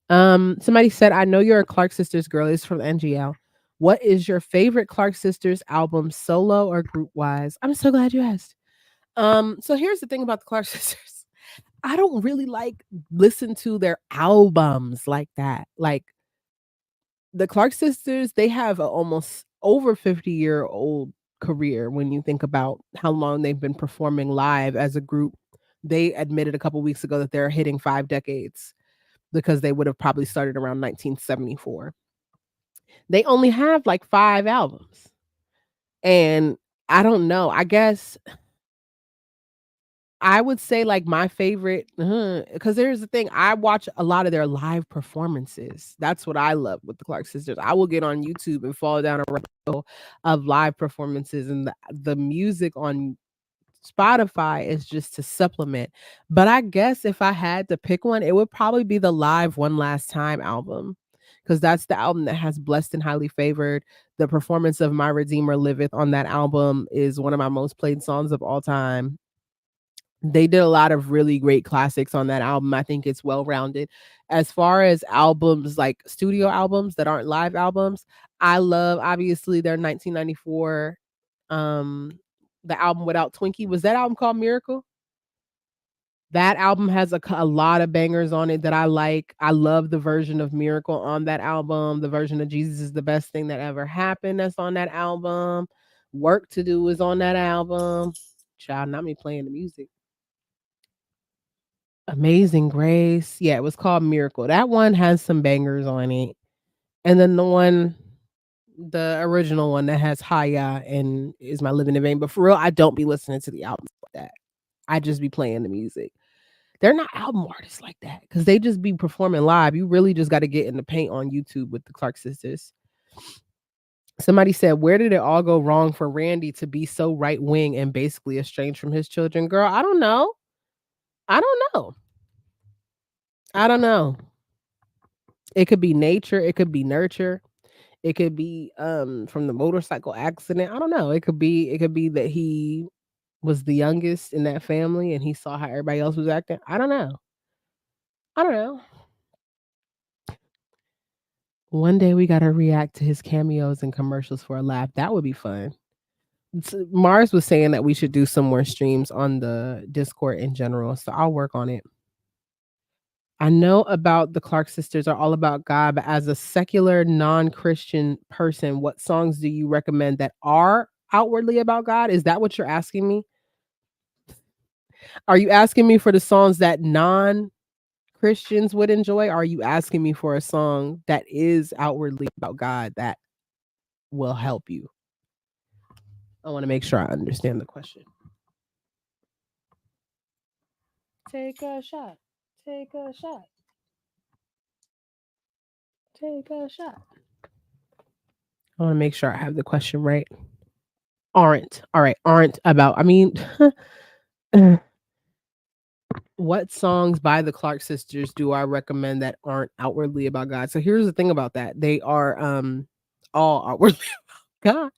Somebody said, I know you're a Clark Sisters girl. It's from NGL. What is your favorite Clark Sisters album, solo or group wise? I'm so glad you asked. So here's the thing about the Clark Sisters. I don't really listen to their albums like that. Like the Clark Sisters, they have a almost over 50-year-old career when you think about how long they've been performing live as a group. They admitted a couple weeks ago that they're hitting 5 decades because they would have probably started around 1974. They only have like 5 albums. And I don't know. I guess I would say like my favorite, because there's the thing, I watch a lot of their live performances. That's what I love with the Clark Sisters. I will get on YouTube and fall down a rabbit hole of live performances, and the music on Spotify is just to supplement. But I guess if I had to pick one, it would probably be the live One Last Time album, because that's the album that has Blessed and Highly Favored. The performance of My Redeemer Liveth on that album is one of my most played songs of all time. They did a lot of really great classics on that album. I think it's well-rounded. As far as albums, like studio albums that aren't live albums, I love obviously their 1994 the album without Twinkie. Was that album called Miracle? That album has a lot of bangers on it that I like. I love the version of Miracle on that album. The version of Jesus is the best thing that ever happened that's on that album. Work to Do is on that album. Child, not me playing the music. Amazing Grace. Yeah, it was called Miracle. That one has some bangers on it. And then the original one that has Haya and Is My Living in Vain. But for real, I don't be listening to the albums like that. I just be playing the music. They're not album artists like that because they just be performing live. You really just got to get in the paint on YouTube with the Clark Sisters. Somebody said, where did it all go wrong for Randy to be so right wing and basically estranged from his children? Girl, I don't know. I don't know. It could be nature, it could be nurture, it could be from the motorcycle accident. I don't know. It could be that he was the youngest in that family and he saw how everybody else was acting. I don't know. One day we gotta react to his cameos and commercials for a laugh. That would be fun. Mars was saying that we should do some more streams on the Discord in general, so I'll work on it. I know about the Clark Sisters are all about God, but as a secular non-Christian person, what songs do you recommend that are outwardly about God? Is that what you're asking me? Are you asking me for the songs that non-Christians would enjoy? Or are you asking me for a song that is outwardly about God that will help you? I want to make sure I understand the question. Take a shot. Take a shot. Take a shot. I want to make sure I have the question right. Aren't. All right. Aren't about, I mean, what songs by the Clark Sisters do I recommend that aren't outwardly about God? So here's the thing about that. They are all outwardly about God.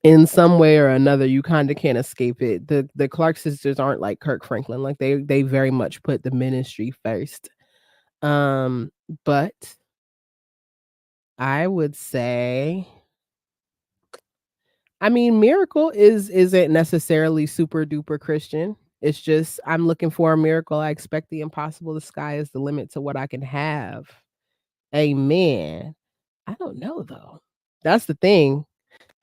In some way or another, you kind of can't escape it. The Clark Sisters aren't like Kirk Franklin. Like they very much put the ministry first. Um, but I would say I mean, miracle isn't necessarily super duper Christian. It's just I'm looking for a miracle. I expect the impossible. The sky is the limit to what I can have. Amen. I don't know though. That's the thing.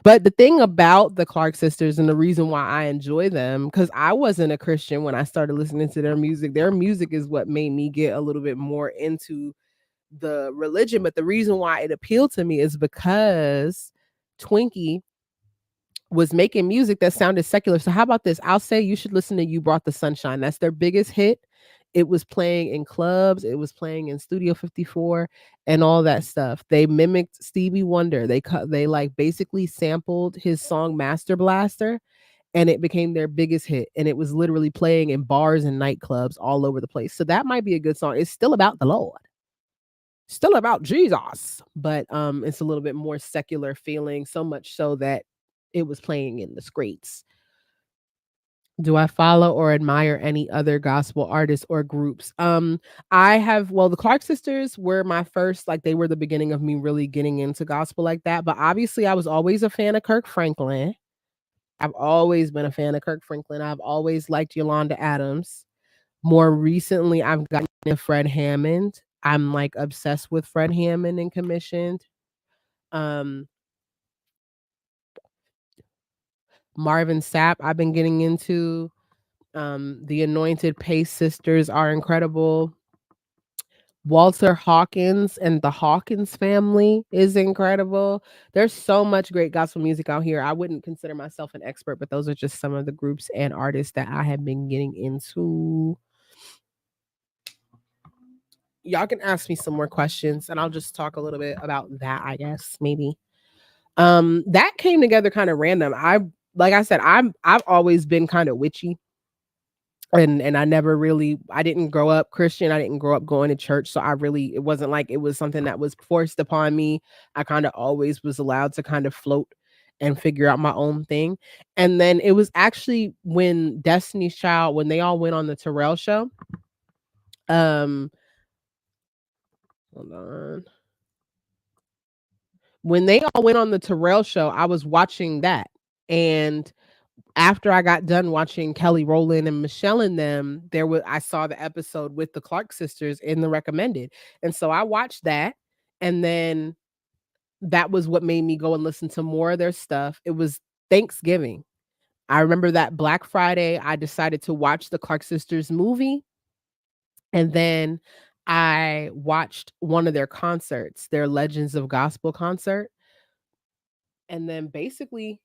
But the thing about the Clark sisters and the reason why I enjoy them, because I wasn't a Christian when I started listening to their music. Their music is what made me get a little bit more into the religion. But the reason why it appealed to me is because Twinkie was making music that sounded secular. So how about this? I'll say you should listen to You Brought the Sunshine. That's their biggest hit. It was playing in clubs, it was playing in Studio 54 and all that stuff. They mimicked Stevie Wonder. They like basically sampled his song Master Blaster and it became their biggest hit and it was literally playing in bars and nightclubs all over the place. So that might be a good song. It's still about the Lord. Still about Jesus, but it's a little bit more secular feeling, so much so that it was playing in the streets. Do I follow or admire any other gospel artists or groups? I have well, the Clark sisters were my first, like they were the beginning of me really getting into gospel like that. But obviously I was always a fan of Kirk Franklin. I've always been a fan of Kirk Franklin. I've always liked Yolanda Adams. More recently, I've gotten into Fred Hammond. I'm like obsessed with Fred Hammond and commissioned. Um, Marvin Sapp, I've been getting into. The Anointed Pace sisters are incredible. Walter Hawkins and the Hawkins family is incredible. There's so much great gospel music out here. I wouldn't consider myself an expert, but those are just some of the groups and artists that I have been getting into. Y'all can ask me some more questions and I'll just talk a little bit about that, I guess, maybe. That came together kind of random. Like I said, I've always been kind of witchy and I never really I didn't grow up Christian. I didn't grow up going to church, so I really it wasn't like it was something that was forced upon me. I kind of always was allowed to kind of float and figure out my own thing. And then it was actually when Destiny's Child when they all went on the Terrell show. Um hold on. When they all went on the Terrell show, I was watching that. And after I got done watching Kelly Rowland and Michelle and them, I saw the episode with the Clark sisters in the recommended. And so I watched that. And then that was what made me go and listen to more of their stuff. It was Thanksgiving. I remember that Black Friday, I decided to watch the Clark sisters movie. And then I watched one of their concerts, their Legends of Gospel concert. And then basically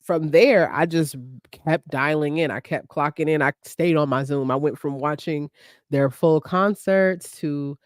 from there, I just kept dialing in. I kept clocking in. I stayed on my Zoom. I went from watching their full concerts to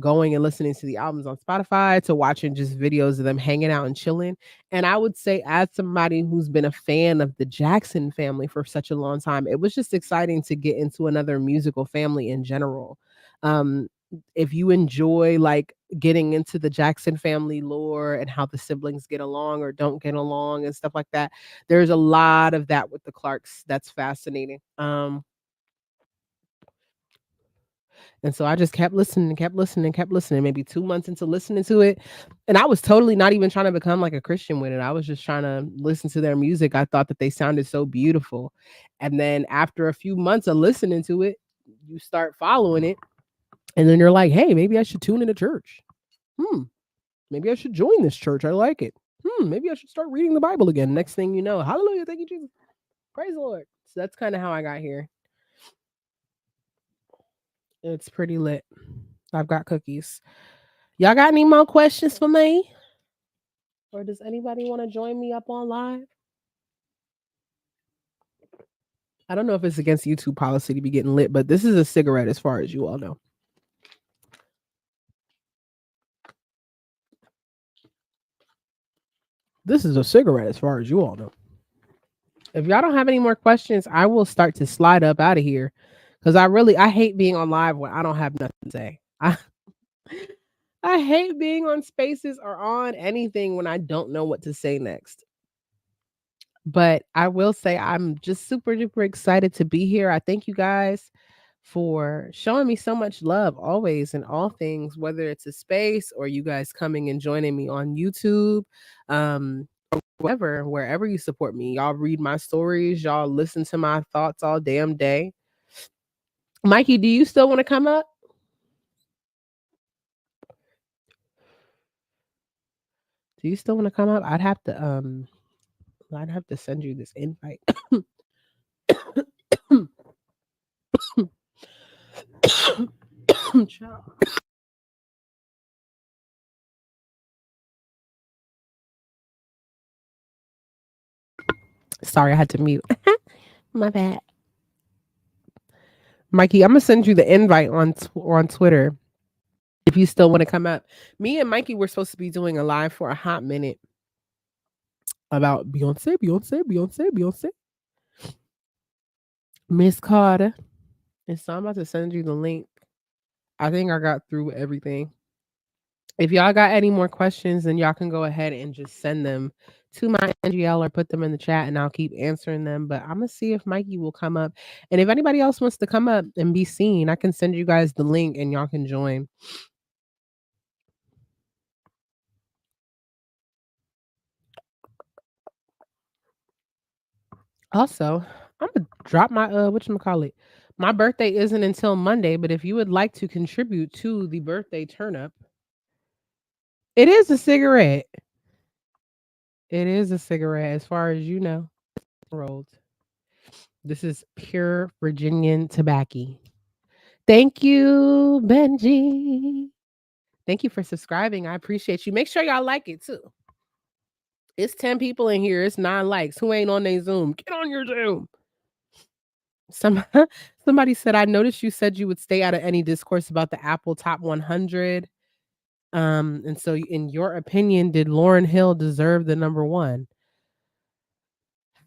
going and listening to the albums on Spotify to watching just videos of them hanging out and chilling. And I would say, as somebody who's been a fan of the Jackson family for such a long time, it was just exciting to get into another musical family in general. Um, if you enjoy like getting into the Jackson family lore and how the siblings get along or don't get along and stuff like that, there's a lot of that with the Clarks that's fascinating. And so I just kept listening and kept listening and kept listening, maybe 2 months into listening to it, and I was totally not even trying to become like a Christian with it. I was just trying to listen to their music. I thought that they sounded so beautiful. And then after a few months of listening to it, you start following it, and then you're like, "Hey, maybe I should tune into church. Hmm, maybe I should join this church. I like it. Maybe I should start reading the Bible again." Next thing you know, hallelujah, thank you, Jesus. Praise the Lord. So that's kind of how I got here. It's pretty lit. I've got cookies. Y'all got any more questions for me? Or does anybody want to join me up on live? I don't know if it's against YouTube policy to be getting lit, but this is a cigarette as far as you all know. This is a cigarette as far as you all know. If y'all don't have any more questions, I will start to slide up out of here. Cause I hate being on live when I don't have nothing to say. I hate being on spaces or on anything when I don't know what to say next. But I will say I'm just super duper excited to be here. I thank you guys for showing me so much love always in all things, whether it's a space or you guys coming and joining me on YouTube, or wherever you support me. Y'all read my stories, y'all listen to my thoughts all damn day. Mikey, do you still want to come up? Do you still want to come up? I'd have to send you this invite. Sorry, I had to mute. My bad. Mikey, I'm gonna send you the invite on Twitter if you still want to come up. Me and Mikey were supposed to be doing a live for a hot minute about Beyonce. Miss Carter. And so I'm about to send you the link. I think I got through everything. If y'all got any more questions, then y'all can go ahead and just send them to my NGL or put them in the chat and I'll keep answering them. But I'm going to see if Mikey will come up. And if anybody else wants to come up and be seen, I can send you guys the link and y'all can join. Also, I'm gonna drop my whatchamacallit. My birthday isn't until Monday, but if you would like to contribute to the birthday turn up, it is a cigarette. It is a cigarette, as far as you know. Rolled. This is pure Virginian tobacco. Thank you, Benji. Thank you for subscribing. I appreciate you. Make sure y'all like it too. It's 10 people in here. It's 9 likes. Who ain't on their Zoom? Get on your Zoom. Somebody said, I noticed you said you would stay out of any discourse about the Apple Top 100. And so, in your opinion, did Lauryn Hill deserve the number one?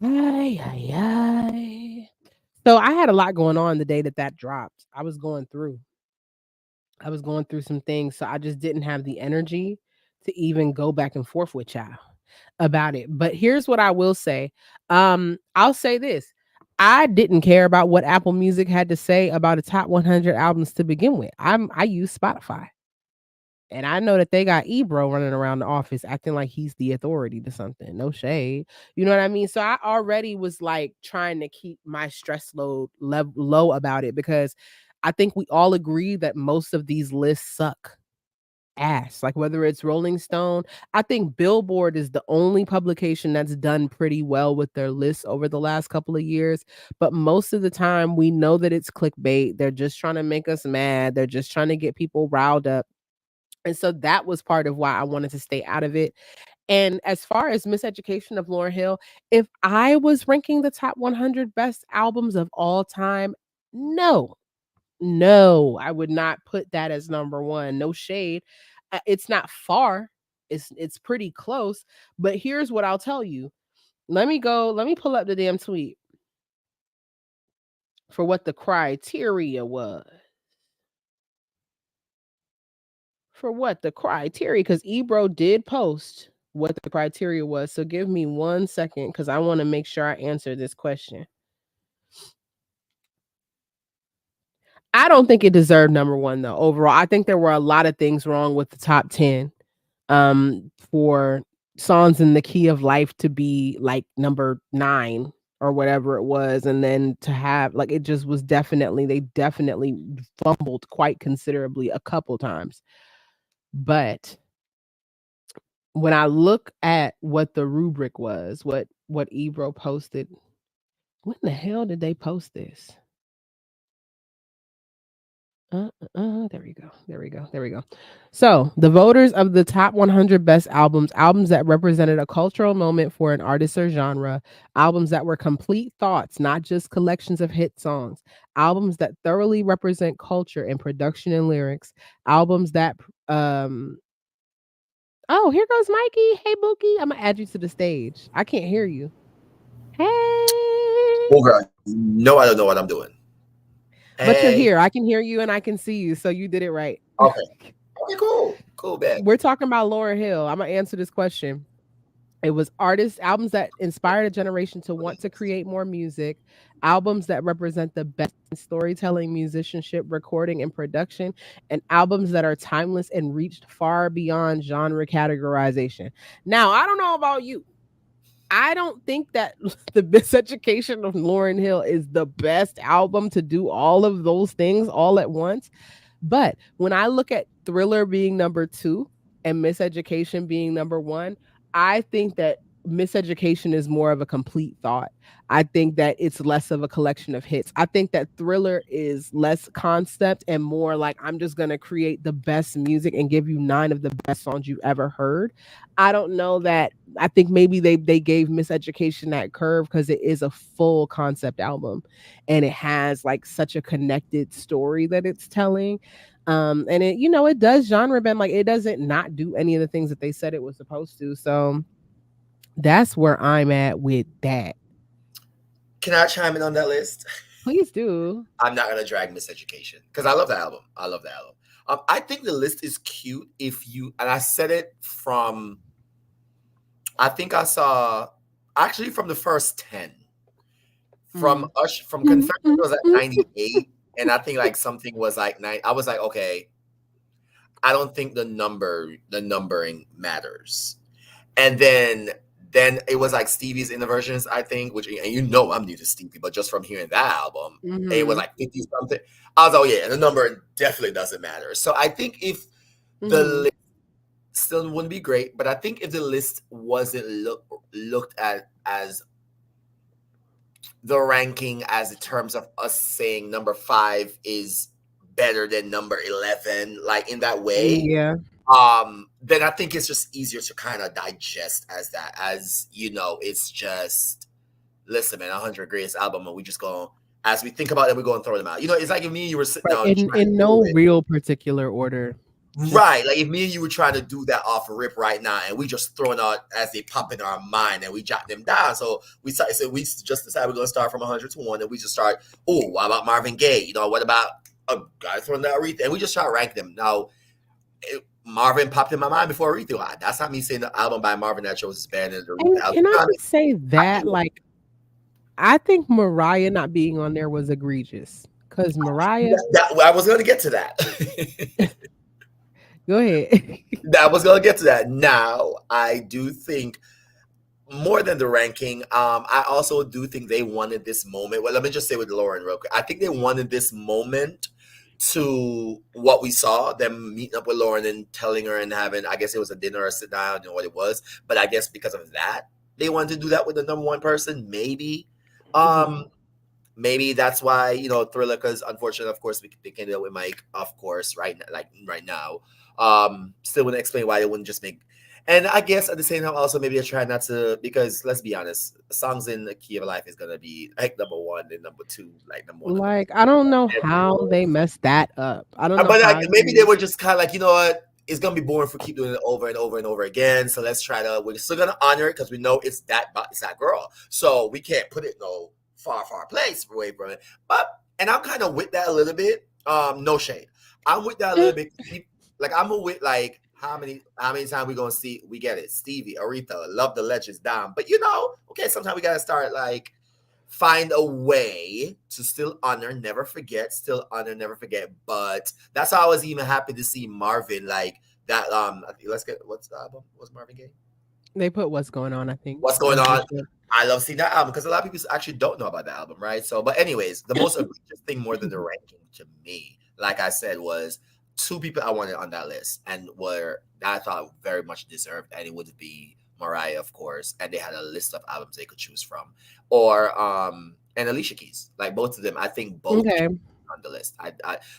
Ay, ay, ay. So I had a lot going on the day that dropped. I was going through some things, so I just didn't have the energy to even go back and forth with y'all about it. But here's what I will say. I'll say this. I didn't care about what Apple Music had to say about the top 100 albums to begin with. I use Spotify. And I know that they got Ebro running around the office acting like he's the authority to something. No shade. You know what I mean? So I already was like trying to keep my stress load low about it because I think we all agree that most of these lists suck ass. Like whether it's Rolling Stone, I think Billboard is the only publication that's done pretty well with their lists over the last couple of years. But most of the time, we know that it's clickbait. They're just trying to make us mad. They're just trying to get people riled up. And so that was part of why I wanted to stay out of it. And as far as Miseducation of Lauryn Hill, if I was ranking the top 100 best albums of all time, no, I would not put that as number one. No shade. It's not far. It's pretty close. But here's what I'll tell you. Let me pull up the damn tweet for what the criteria was. Because Ebro did post what the criteria was. So give me 1 second because I want to make sure I answer this question. I don't think it deserved number one though. Overall, I think there were a lot of things wrong with the top 10. For Songs in the Key of Life to be like number 9 or whatever it was, and then to have like it just was they definitely fumbled quite considerably a couple times. But when I look at what the rubric was, what Ebro posted, when the hell did they post this? There we go. So the voters of the top 100 best albums that represented a cultural moment for an artist or genre, albums that were complete thoughts, not just collections of hit songs, albums that thoroughly represent culture and production and lyrics, albums that oh, here goes Mikey. Hey, Bookie. I'm going to add you to the stage. I can't hear you. Hey. Okay. No, I don't know what I'm doing. But you're here. I can hear you and I can see you. So you did it right. Okay. Okay, cool. Cool, bad. We're talking about Lauryn Hill. I'm going to answer this question. It was albums that inspired a generation to want to create more music, albums that represent the best in storytelling, musicianship, recording, and production, and albums that are timeless and reached far beyond genre categorization. Now, I don't know about you. I don't think that the Miseducation of Lauryn Hill is the best album to do all of those things all at once. But when I look at Thriller being number 2 and Miseducation being number 1, I think that Miseducation is more of a complete thought. I think that it's less of a collection of hits. I think that Thriller is less concept and more like I'm just going to create the best music and give you 9 of the best songs you've ever heard. I don't know that I think maybe they gave Miseducation that curve because it is a full concept album and it has like such a connected story that it's telling. And it, it does genre bend, like it doesn't not do any of the things that they said it was supposed to. So that's where I'm at with that. Can I chime in on that list? Please do. I'm not gonna drag Miseducation because I love the album. I love the album. I think the list is cute if you, and I said it from, I think I saw actually from the first 10. From Confessions was at 98, and I think like something was like 9. I was like, okay, I don't think the numbering matters. And then it was like Stevie's Introversions, I think, which, and I'm new to Stevie, but just from hearing that album, it was like 50 something. I was like, oh yeah, the number definitely doesn't matter. So I think if the list still wouldn't be great, but I think if the list wasn't looked at as the ranking as in terms of us saying number 5 is better than number 11, like in that way, yeah, then I think it's just easier to kind of digest as that, as it's just, listen, man, 100 greatest album, and we just go, as we think about it, we go and throw them out. It's like if me and you were sitting down in no real particular order. Right, like if me and you were trying to do that off a rip right now, and we just throwing out as they pop in our mind, and we jot them down. So we just decided we're gonna start from 100 to 1, and we just start. Oh, what about Marvin Gaye? What about a guy throwing out Aretha? And we just start ranking them. Now, Marvin popped in my mind before Aretha. That's not me saying the album by Marvin that chose is better than Aretha. Can I just say that, like, I think Mariah not being on there was egregious because Mariah. I was going to get to that. Go ahead. I was going to get to that. Now, I do think more than the ranking, I also do think they wanted this moment. Well, let me just say with Lauryn real quick. I think they wanted this moment to what we saw, them meeting up with Lauryn and telling her and having, I guess it was a dinner or sit down, I don't know what it was. But I guess because of that, they wanted to do that with the number 1 person, maybe. Maybe that's why, Thriller, because unfortunately, of course, they can't do it with Mike, of course, right now. Still wouldn't explain why they wouldn't just make. And I guess at the same time, also maybe they try not to, because let's be honest, songs in the Key of Life is gonna be like number 1 and number 2, like number 1. Like, I don't know how they messed that up. I don't know. But like, maybe they were just kind of like, you know what? It's gonna be boring if we keep doing it over and over and over again. So let's try to. We're still gonna honor it because we know it's that girl. So we can't put it no far place away from it. And I'm kind of with that a little bit. No shade. I'm with that a little bit. Like I'm with like how many times we gonna see? We get it. Stevie, Aretha, Love the Legends down. But okay, sometimes we gotta start like find a way to still honor, never forget, But that's how I was even happy to see Marvin like that. Let's get what's the album? What's Marvin Gaye? They put What's Going On, I think. What's Going On? I love seeing that album because a lot of people actually don't know about the album, right? So, but anyways, the most egregious thing more than the ranking to me, like I said, was 2 people I wanted on that list and were that I thought very much deserved, and it would be Mariah, of course, and they had a list of albums they could choose from, or and Alicia Keys, like both of them. I think both on the list.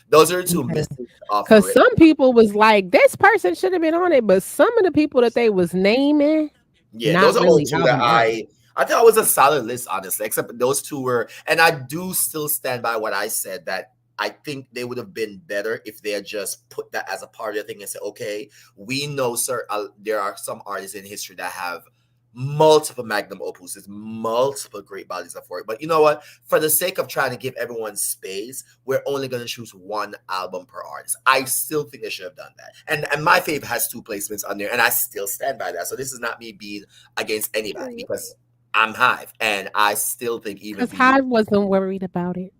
Those are 2 missing off. Because some people was like, this person should have been on it, but some of the people that they was naming, those are really 2 that I thought it was a solid list, honestly. Except those 2 were, and I do still stand by what I said that I think they would have been better if they had just put that as a part of the thing and said, okay, we know, sir, there are some artists in history that have multiple magnum opuses, multiple great bodies of work. But you know what? For the sake of trying to give everyone space, we're only going to choose one album per artist. I still think they should have done that. And my fave has two placements on there, and I still stand by that. So this is not me being against anybody Period. because I'm Hive, and I still think even Because the Hive wasn't worried about it.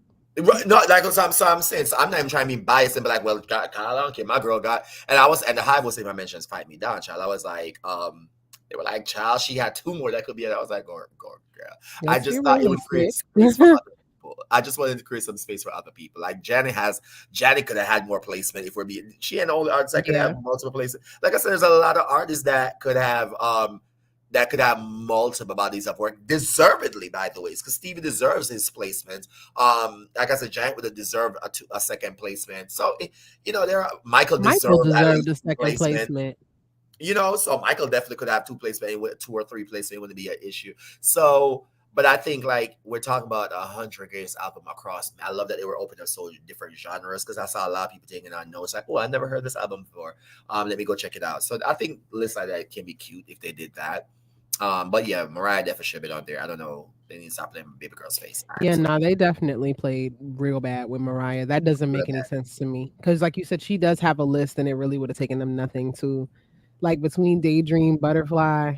no, like I'm saying. So I'm not even trying to be biased and be like, well, Kyle, I don't care. My girl got, and I was, and the Hive was in my mentions, fight me down, child. I was like, they were like, child, she had two more that could be it. I was like, go, girl. I Yes, just you're thought it right, would create sis. space for other people. I just wanted to create some space for other people. Like Janet could have had more placement if we're being, she ain't the only artist that could have Yeah. multiple places. Like I said, there's a lot of artists that could have multiple bodies of work, deservedly, by the way, because Stevie deserves his placement. Like I said, Janet would have deserved a second placement. So, there are Michael Michael deserved at deserved least a two second placement. placement. So Michael definitely could have two placement, with two or three placement wouldn't be an issue. So, but I think like we're talking about 100 greatest album across. I love that they were open to so different genres because I saw a lot of people taking on notes like, oh, I never heard this album before. Let me go check it out. So I think lists like that can be cute if they did that. But yeah, Mariah definitely should have been on there. I don't know. They need to stop playing Baby Girl's face. Yeah, no, they definitely played real bad with Mariah. That doesn't make any sense to me. Because, like you said, she does have a list, and it really would have taken them nothing to, like, between Daydream, Butterfly,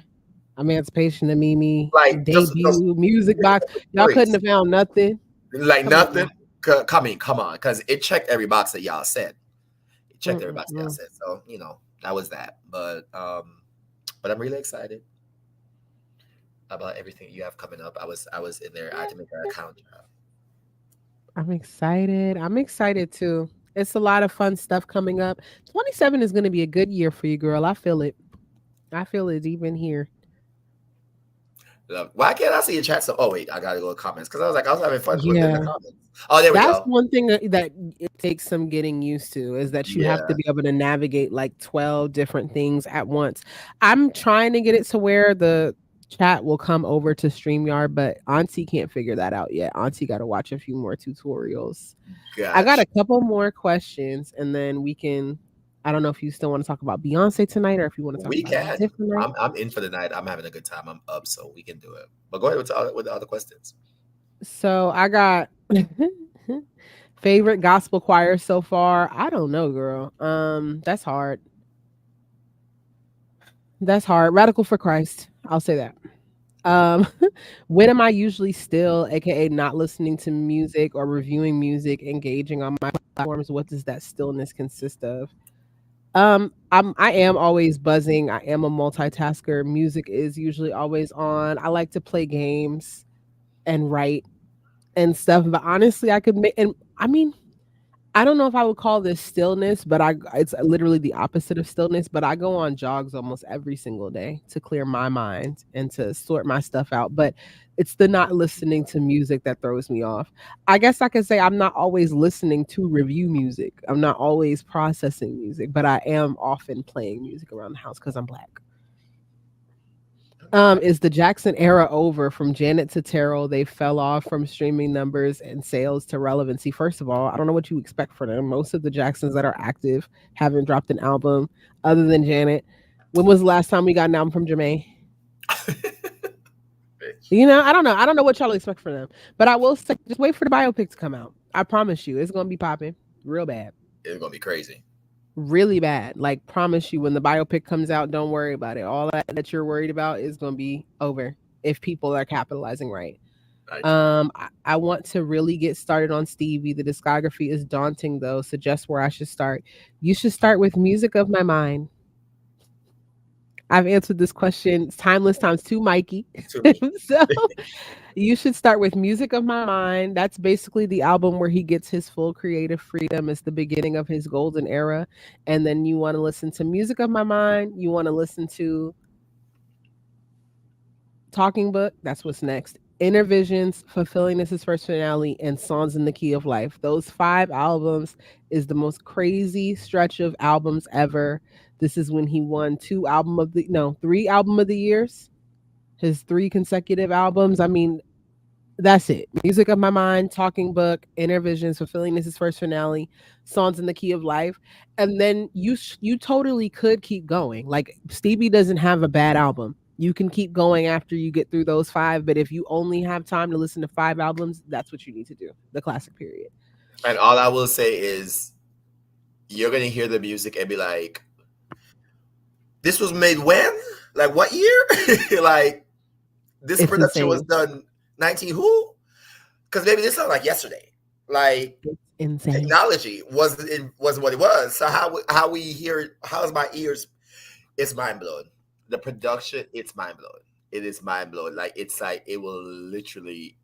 Emancipation of Mimi, Like just Debut, Music Box. Y'all couldn't curious. have found nothing. Like Come on nothing. now. Come on, because it checked every box that y'all said. It checked every box that y'all Mm-mm-mm. said. So that was that. But I'm really excited about everything you have coming up. I was in there. I had to make an account. I'm excited. I'm excited too. It's a lot of fun stuff coming up. 27 is going to be a good year for you, girl. I feel it. I feel it even here. Why can't I see your chat? So, oh wait, I gotta go to comments because I was having fun looking in the Yeah. comments. Oh, there we That's go. one thing that it takes some getting used to is that you have Yeah, to be able to navigate like 12 different things at once. I'm trying to get it to where the chat will come over to StreamYard, but Auntie can't figure that out yet. Auntie got to watch a few more tutorials. I got gotcha. a couple more questions and then we can. I don't know if you still want to talk about Beyonce tonight or if you want to talk We about a can. different night. I'm in for the night. I'm having a good time. I'm up, so we can do it. But go ahead with the other questions. So I got favorite gospel choir so far. I don't know, girl. That's hard. That's hard. Radical for Christ. I'll say that. Um, when am I usually still, aka not listening to music or reviewing music, engaging on my platforms? What does that stillness consist of? I am always buzzing. I am a multitasker. Music is usually always on. I like to play games and write and stuff. But honestly, I could make and I mean, I don't know if I would call this stillness, but it's literally the opposite of stillness, but I go on jogs almost every single day to clear my mind and to sort my stuff out, but it's the not listening to music that throws me off. I guess I could say I'm not always listening to review music. I'm not always processing music, but I am often playing music around the house cuz I'm black. Is the Jackson era over from Janet to Terrell? They fell off from streaming numbers and sales to relevancy. First of all, I don't know what you expect for them. Most of the Jacksons that are active haven't dropped an album other than Janet. When was the last time we got an album from Jermaine? I don't know. I don't know what y'all expect for them. But I will say, just wait for the biopic to come out. I promise you, it's going to be popping real bad. It's gonna be crazy. Really bad. Like, promise you, when the biopic comes out, don't worry about it. All that you're worried about is going to be over if people are capitalizing right. I want to really get started on Stevie. The discography is daunting, though. Suggest where I should start. You should start with Music of My Mind. I've answered this question timeless times two, Mikey. So you should start with Music of My Mind. That's basically the album where he gets his full creative freedom. It's the beginning of his golden era. And then you want to listen to Music of My Mind. You want to listen to Talking Book. That's what's next. Inner Visions, Fulfilling This is First Finale, and Songs in the Key of Life. Those 5 albums is the most crazy stretch of albums ever. This is when he won 3 album of the years. His 3 consecutive albums. I mean, that's it. Music of My Mind, Talking Book, Inner Visions, Fulfilling This is First Finale, Songs in the Key of Life, and then you totally could keep going. Like Stevie doesn't have a bad album. You can keep going after you get through those 5, but if you only have time to listen to 5 albums, that's what you need to do. The classic period. And all I will say is, you're gonna hear the music and be like, "This was made when? Like what year? Like this It's production was insane. done 19 who? Because maybe this sounds like yesterday. Like It's insane. technology wasn't what it was. So how we hear it? How's my ears? It's mind blowing. The production, it's mind blowing. It is mind blowing. Like it's like it will literally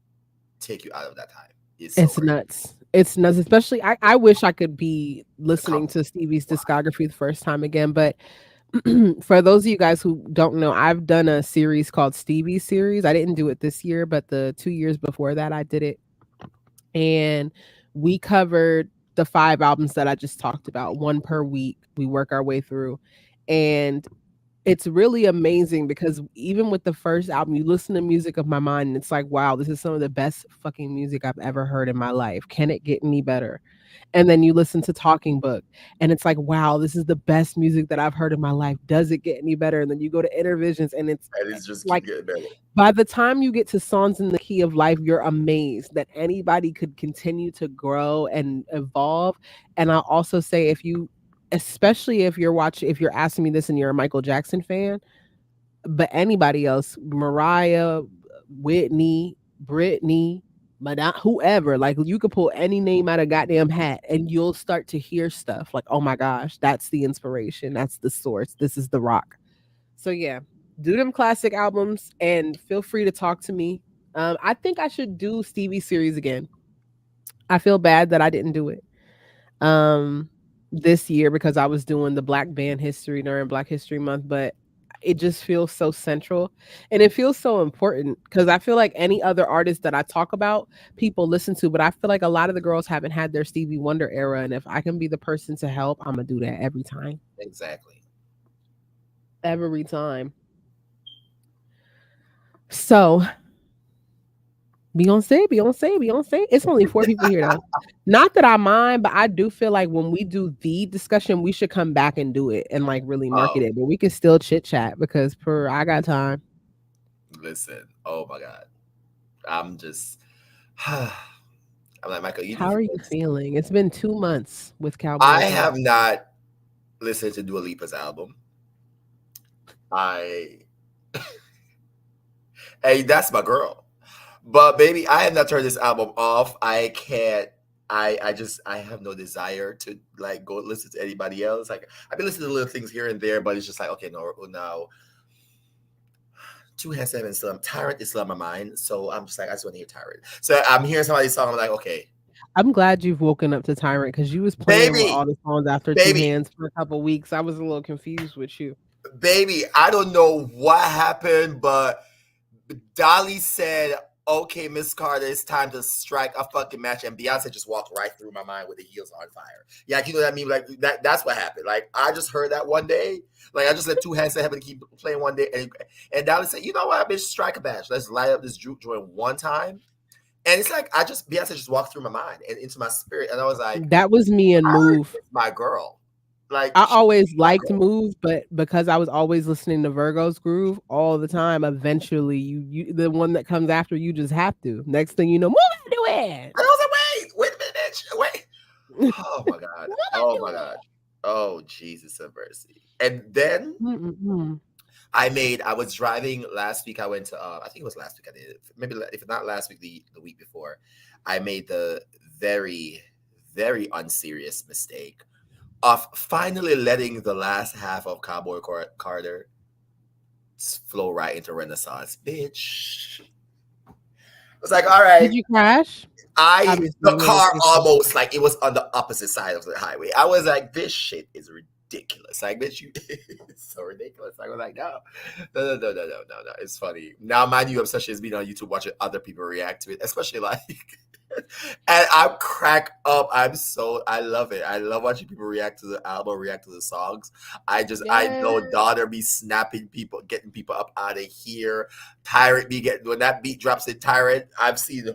take you out of that time. It's so It's great. nuts. It's nuts. Especially I wish I could be The listening comp- to Stevie's discography the first time again, but for those of you guys who don't know, I've done a series called Stevie series. I didn't do it this year, but the 2 years before that I did it. And we covered the 5 albums that I just talked about, one per week. We work our way through. And it's really amazing because even with the first album, you listen to Music of My Mind and it's like, wow, this is some of the best fucking music I've ever heard in my life. Can it get any better? And then you listen to Talking Book and it's like, wow, this is the best music that I've heard in my life. Does it get any better? And then you go to Intervisions and it's and it's just keep like, getting better. by the time you get to Songs in the Key of Life, you're amazed that anybody could continue to grow and evolve. And I'll also say, especially if if you're asking me this and you're a Michael Jackson fan, but anybody else, Mariah, Whitney, Britney, Madonna, whoever, like you could pull any name out of goddamn hat and you'll start to hear stuff like, oh my gosh, that's the inspiration. That's the source. This is the rock. So yeah, do them classic albums and feel free to talk to me. I think I should do Stevie series again. I feel bad that I didn't do it this year because I was doing the Black band history during Black History Month, but it just feels so central and it feels so important because I feel like any other artist that I talk about, people listen to, but I feel like a lot of the girls haven't had their Stevie Wonder era. And if I can be the person to help, I'm gonna do that every time. Exactly. Every time. So Beyonce, Beyonce, Beyonce. It's only 4 people here though. Not that I mind, but I do feel like when we do the discussion, we should come back and do it and like really market Oh, it. But we can still chit chat because per I got time. listen. Oh my God. I'm just. I'm like Michael. You How need to are you focus. feeling? It's been 2 months with I Cowboy have Carter. not listened to Dua Lipa's album. I Hey, that's my girl. But baby, I have not turned this album off. I can't. I have no desire to like go listen to anybody else. Like I've been listening to little things here and there, but it's just like okay, no. Two Hands Seven still. Tyrant is still on my mind, so I'm just like I just want to hear Tyrant. So I'm hearing somebody's song. I'm like, okay, I'm glad you've woken up to Tyrant because you was playing with baby, all the songs after Two baby, Hands for a couple weeks. I was a little confused with you. baby. I don't know what happened, but Dolly said, "Okay, Miss Carter, it's time to strike a fucking match," and Beyonce just walked right through my mind with the heels on fire. Yeah, you know what I mean? Like that's what happened. Like I just heard that one day. Like I just let Two Hands to Heaven keep playing one day, and Dolly said, "You know what, bitch? Strike a match. Let's light up this juke joint one time." And it's like Beyonce just walked through my mind and into my spirit, and I was like, That was me and Move. "My girl." Like I she's always my liked girl. Move, but because I was always listening to Virgo's Groove all the time, eventually you the one that comes after you just have to. Next thing you know, move into it. And I was like, wait a minute, wait. Oh my God. Move Oh my into God. it. Oh Jesus of mercy. And then Mm-mm-mm. I was driving last week. I went to I think it was last week I did it. Maybe if not last week, the week before. I made the very, very unserious mistake of finally letting the last half of Cowboy Carter flow right into Renaissance. Bitch. I was like, all Did right. you crash? Obviously, The you made it car to the station. almost like it was on the opposite side of the highway. I was like, this shit is ridiculous. Like, bitch, you it's so ridiculous. I was like, no. It's funny. Now my new obsession is being on YouTube watching other people react to it, especially like and I crack up. I love it. I love watching people react to the album, react to the songs. I Yes. know daughter be snapping people, getting people up out of here. Tyrant be getting when that beat drops in Tyrant. I've seen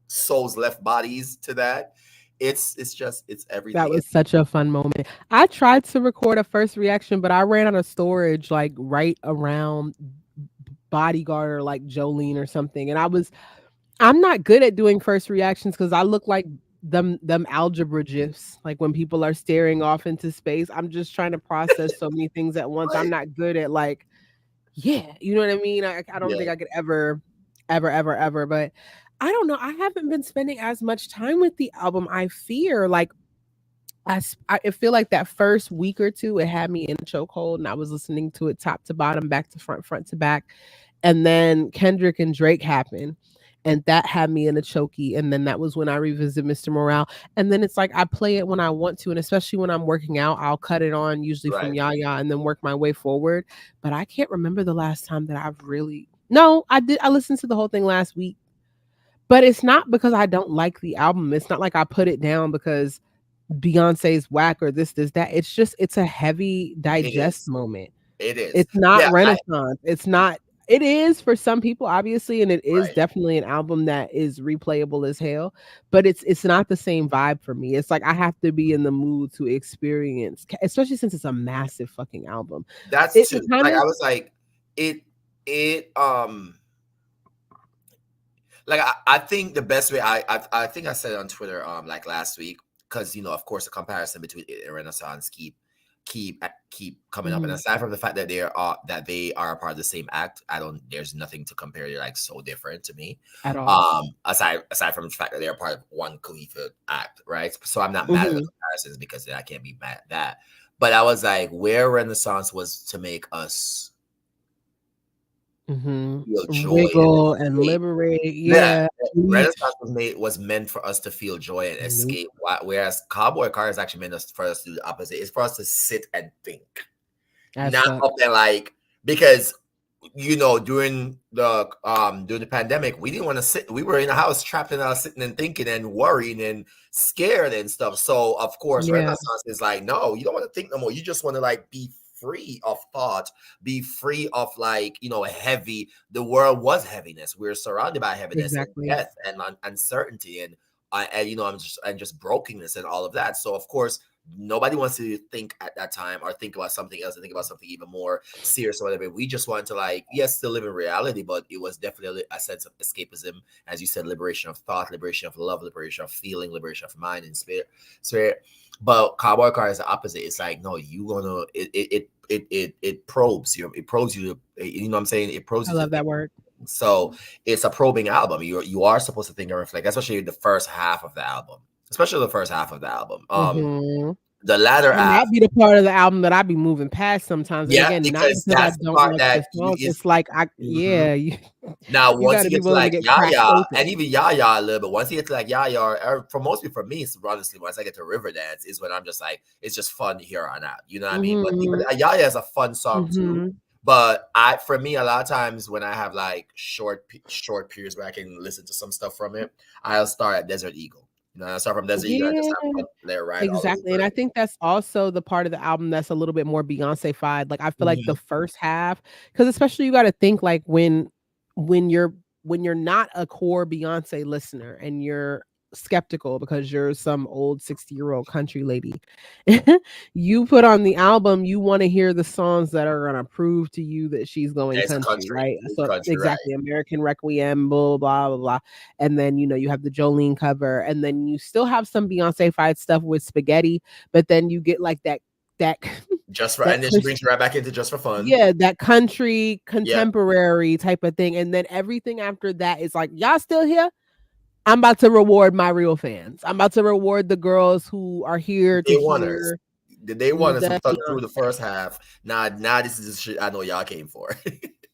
souls left bodies to that. It's That everything. was such a fun moment. I tried to record a first reaction, but I ran out of storage like right around Bodyguard or like Jolene or something. And I'm not good at doing first reactions because I look like them algebra gifs. Like when people are staring off into space, I'm just trying to process so many things at once. I'm Right. not good at like, yeah, you know what I mean? I don't Yeah. think I could ever. But I don't know. I haven't been spending as much time with the album. I fear like I feel like that first week or two, it had me in a chokehold, and I was listening to it top to bottom, back to front, front to back, and then Kendrick and Drake happened, and that had me in a chokey, and then that was when I revisit Mr. Morale, and then it's like I play it when I want to, and especially when I'm working out, I'll cut it on usually from Right. Yaya and then work my way forward. But I can't remember the last time that I've really. No, I did. I listened to the whole thing last week, but it's not because I don't like the album. It's not like I put it down because Beyonce's whack or this, that. It's just it's a heavy It digest is. moment. It is. It's not Yeah. Renaissance. It's not it is for some people, obviously, and it is Right. definitely an album that is replayable as hell, but it's not the same vibe for me. It's like I have to be in the mood to experience, especially since it's a massive fucking album. That's It true. kind Like of I was like, it like I think the best way I think I said it on Twitter like last week, because of course the comparison between it and Renaissance keep coming up, and Mhm. aside from the fact that they are a part of the same act, there's nothing to compare. They're like so different to me. At all. Aside from the fact that they're part of one cohesive act, right? So I'm not mad at the Mhm. comparisons because I can't be mad at that. But I was like, where Renaissance was to make us Mhm. feel joy and Wiggle and escape. liberate. Yeah, Yeah. Eat. Renaissance was meant for us to feel joy and Nope. escape, whereas Cowboy Car is actually meant for us to do the opposite. It's for us to sit and think, As not fuck. up and like, because during the pandemic, we didn't want to sit. We were in the house trapped in our sitting and thinking and worrying and scared and stuff. So of course, Yeah. Renaissance is like, no, you don't want to think no more. You just want to like be free of thought, be free of like heavy. The world was heaviness. We were surrounded by heaviness and Exactly. death and uncertainty and just brokenness and all of that. So of course, nobody wants to think at that time or think about something else and think about something even more serious or whatever. We just wanted to like, yes, still live in reality, but it was definitely a sense of escapism, as you said, liberation of thought, liberation of love, liberation of feeling, liberation of mind and spirit. But Cowboy Car is the opposite. It's like, no, you gonna it probes you. It probes you. You know what I'm saying? It probes I you to love think. that word. So it's a probing album. You are supposed to think and reflect, especially the first half of the album. Especially the first half of the album. Mhm. The latter And half, that be the part of the album that I be moving past sometimes, and yeah, again, not because because I that's the don't part like the that you songs, is. it's like Mhm. you Now, you once gotta you be get to willing to like get cracked Yaya, and open. even Yaya a little bit, once you get to like Yaya, or for most people, for me, it's honestly, once I get to Riverdance, is when I'm just like, it's just fun here on out. You know what I mean? But even Mhm. Yaya is a fun song too. Mhm. But for me, a lot of times when I have like short periods where I can listen to some stuff from it, I'll start at Desert Eagle. I start from Desert Eagle and just have Yeah. fun, let it ride all Exactly, and over. I think that's also the part of the album that's a little bit more Beyonce-fied. Like, I feel like the Mhm. first half, because especially you gotta think, like, when you're when you're not a core Beyonce listener and you're skeptical because you're some old 60-year-old country lady, you put on the album, you wanna hear the songs that are gonna prove to you that she's going It's a country, country, right? it's So country, right? exactly, American Requiem, blah, blah, blah, blah. And then you have the Jolene cover, and then you still have some Beyonce-fied stuff with Spaghetti, but then you get like that Just for, that and then she Chris brings you right back into Just for Fun. yeah, that country Yep. contemporary type of thing, and then everything after that is like, "Y'all still here? I'm about to reward my real fans. I'm about to reward the girls who are here to Day oneers. hear The day oneers who the stuck through the Beyonce." first half. Now this is the shit I know y'all came for.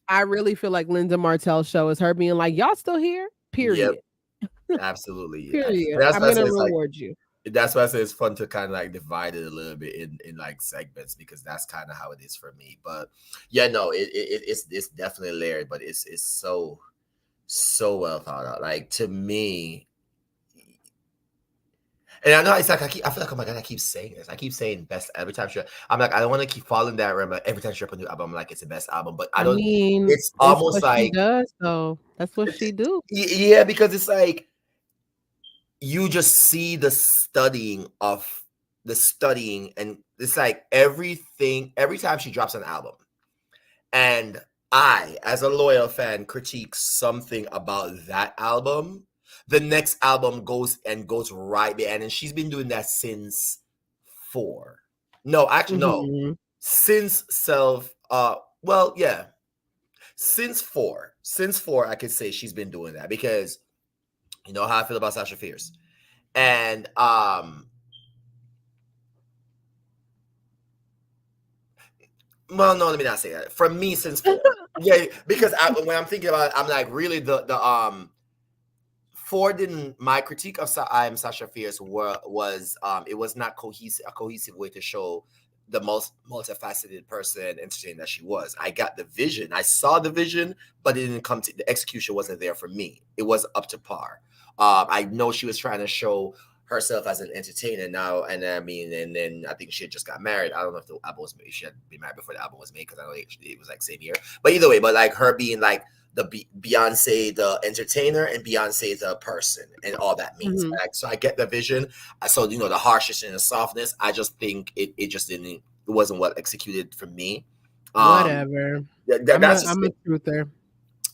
I really feel like Linda Martell's show is her being like, "Y'all still here? Yep, Period. absolutely. Period. That's I'm why I say gonna it's like reward you." that's why I say it's fun to kind of like divide it a little bit in like segments, because that's kind of how it is for me. But yeah, no, it's definitely layered, but it's so well thought out. Like to me, and I know it's like I feel like, oh my god, I keep saying this. I keep saying best every time she. I'm like, I don't want to keep falling that realm. Like, every time she up a new album, I'm like, it's the best album. But I I don't. mean, It's it's almost what she like does, though. That's what she do. yeah, because it's like you just see the studying, and it's like everything every time she drops an album, and I, as a loyal fan, critique something about that album, the next album goes right behind, and she's been doing that since four. No, actually, no. Mhm. Since self, well, yeah, since four. Since four, I could say she's been doing that because you know how I feel about Sasha Fierce. And well, no, let me not say that. For me, since four. Yeah, because when I'm thinking about it, I'm like, really the four didn't my critique of I Am Sasha Fierce was it was not cohesive a cohesive way to show the most multifaceted person and entertainer that she was. I got the vision, I saw the vision, but it didn't come to the execution wasn't there for me. It wasn't up to par. I know she was trying to show herself as an entertainer now, and I mean, and then I think she had just got married. I don't know if the album was made. She had been married before the album was made because I know it was like same year. But either way, but like her being like the Beyonce the entertainer and Beyonce the person and all that means. Mhm. Right? So I get the vision. So you know the harshness and the softness. I just think it just didn't. It wasn't well executed for me. Whatever. That's just I'm a truther.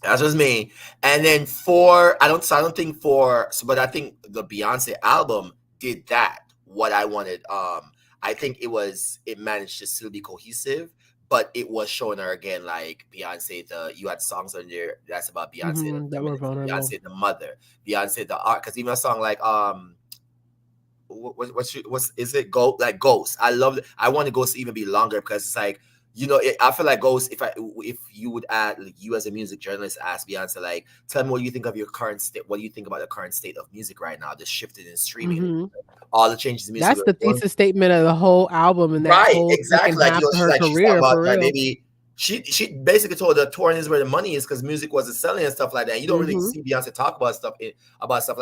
that's just me. And then four, I don't think four, but I think the Beyonce album did that. What I wanted. I think it managed to still be cohesive, but it was showing her again like Beyonce. You had songs on there that's about Beyonce the Mhm. That were femininity, vulnerable. Beyonce the mother, Beyonce the art. Because even a song like what's is it Ghost. I love it. I want Ghost to even be longer because it's like I feel like Ghost, if you would add, like, you as a music journalist ask Beyonce, like, tell me what you think of your current state, what do you think about the current state of music right now, the shifting in streaming, Mhm. all the changes in music That's we're the going. thesis statement of the whole album and that Right, whole second exactly. Like, half of she's her like she's talking career, about for like real. maybe she basically told the touring is where the money is because music wasn't selling and stuff like that. You don't really Mhm. see Beyonce talk about stuff like